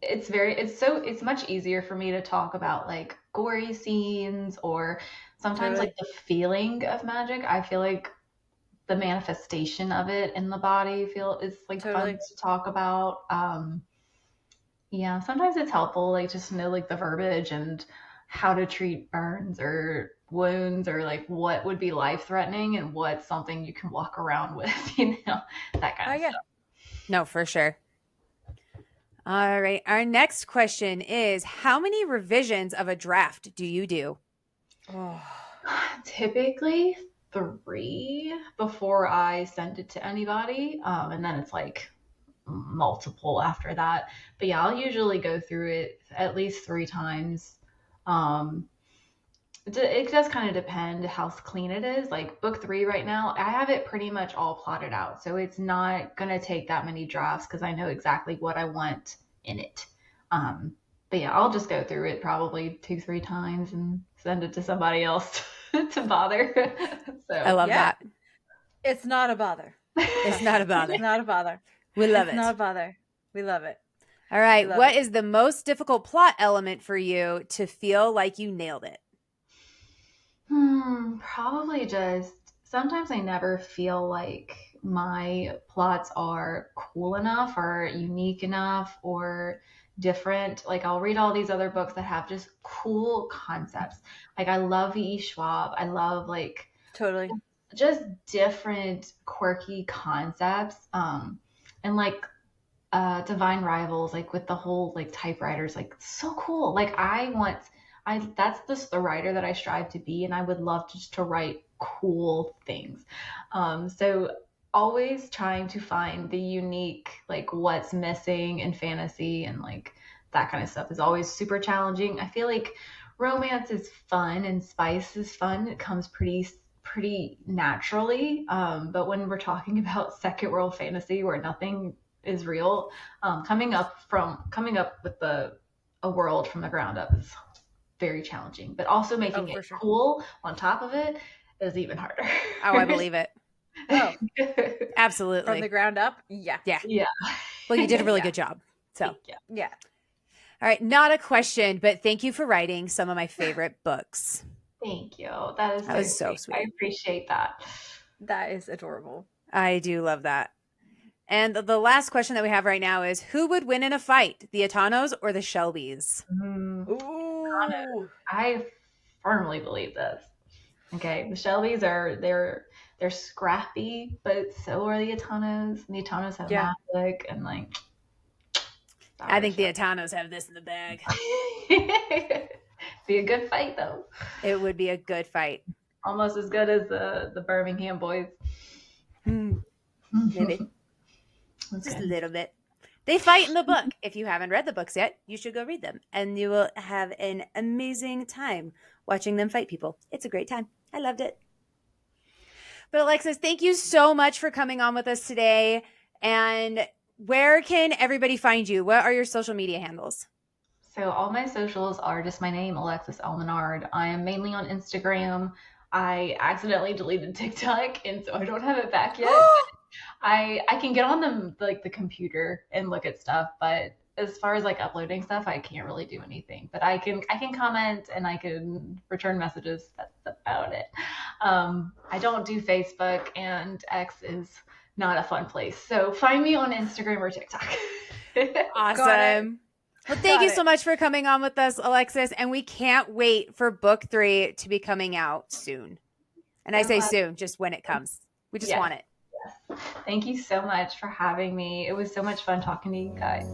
It's much easier for me to talk about like gory scenes or sometimes Totally. like the feeling of magic. I feel like the manifestation of it in the body is like Totally. fun to talk about. Yeah, sometimes it's helpful like just to know like the verbiage and how to treat burns or wounds or like what would be life threatening and what's something you can walk around with, that kind of stuff. No, for sure. All right. Our next question is, how many revisions of a draft do you do? Oh. Typically 3 before I send it to anybody. And then it's like multiple after that. But yeah, I'll usually go through it at least 3 times. It does kind of depend how clean it is. Like book 3 right now, I have it pretty much all plotted out. So it's not going to take that many drafts because I know exactly what I want in it. But yeah, I'll just go through it probably 2-3 times and send it to somebody else to bother. So I love that. It's not a bother. It's not a bother. It's not a bother. We love It's it. not a bother. We love it. All right. Love What it. is the most difficult plot element for you to feel like you nailed it? Probably just sometimes I never feel like my plots are cool enough or unique enough or different. Like I'll read all these other books that have just cool concepts. Like I love V.E. Schwab. I love like Totally. just different quirky concepts. And like Divine Rivals, like with the whole like typewriters, like so cool. Like that's just the writer that I strive to be, and I would love just to write cool things. So always trying to find the unique, like what's missing in fantasy and like that kind of stuff is always super challenging. I feel like romance is fun and spice is fun. It comes pretty pretty naturally. But when we're talking about second world fantasy where nothing is real, coming up with a world from the ground up is very challenging. But also making it cool on top of it is even harder. Oh, I believe it. Oh, absolutely. From the ground up? Yeah. Well, you did a really good job. So, yeah. All right. Not a question, but thank you for writing some of my favorite books. Thank you. That was so sweet. I appreciate that. That is adorable. I do love that. And the last question that we have right now is, who would win in a fight, the Atanos or the Shelbys? Ooh. I firmly believe this. Okay, the Shelbys they're scrappy, but so are the Atanos. And the Atanos have magic and like. I think the Atanos have this in the bag. Be a good fight though. It would be a good fight. Almost as good as the Birmingham boys. Maybe. Just a little bit. They fight in the book. If you haven't read the books yet, you should go read them. And you will have an amazing time watching them fight people. It's a great time. I loved it. But Alexis, thank you so much for coming on with us today. And where can everybody find you? What are your social media handles? So all my socials are just my name, Alexis L. Menard. I am mainly on Instagram. I accidentally deleted TikTok, and so I don't have it back yet. I can get on the computer and look at stuff, but as far as like uploading stuff, I can't really do anything. But I can comment and I can return messages. That's about it. I don't do Facebook, and X is not a fun place. So find me on Instagram or TikTok. Awesome. Well, thank you so much for coming on with us, Alexis. And we can't wait for book 3 to be coming out soon. And I say soon, just when it comes. We just want it. Yes. Thank you so much for having me. It was so much fun talking to you guys.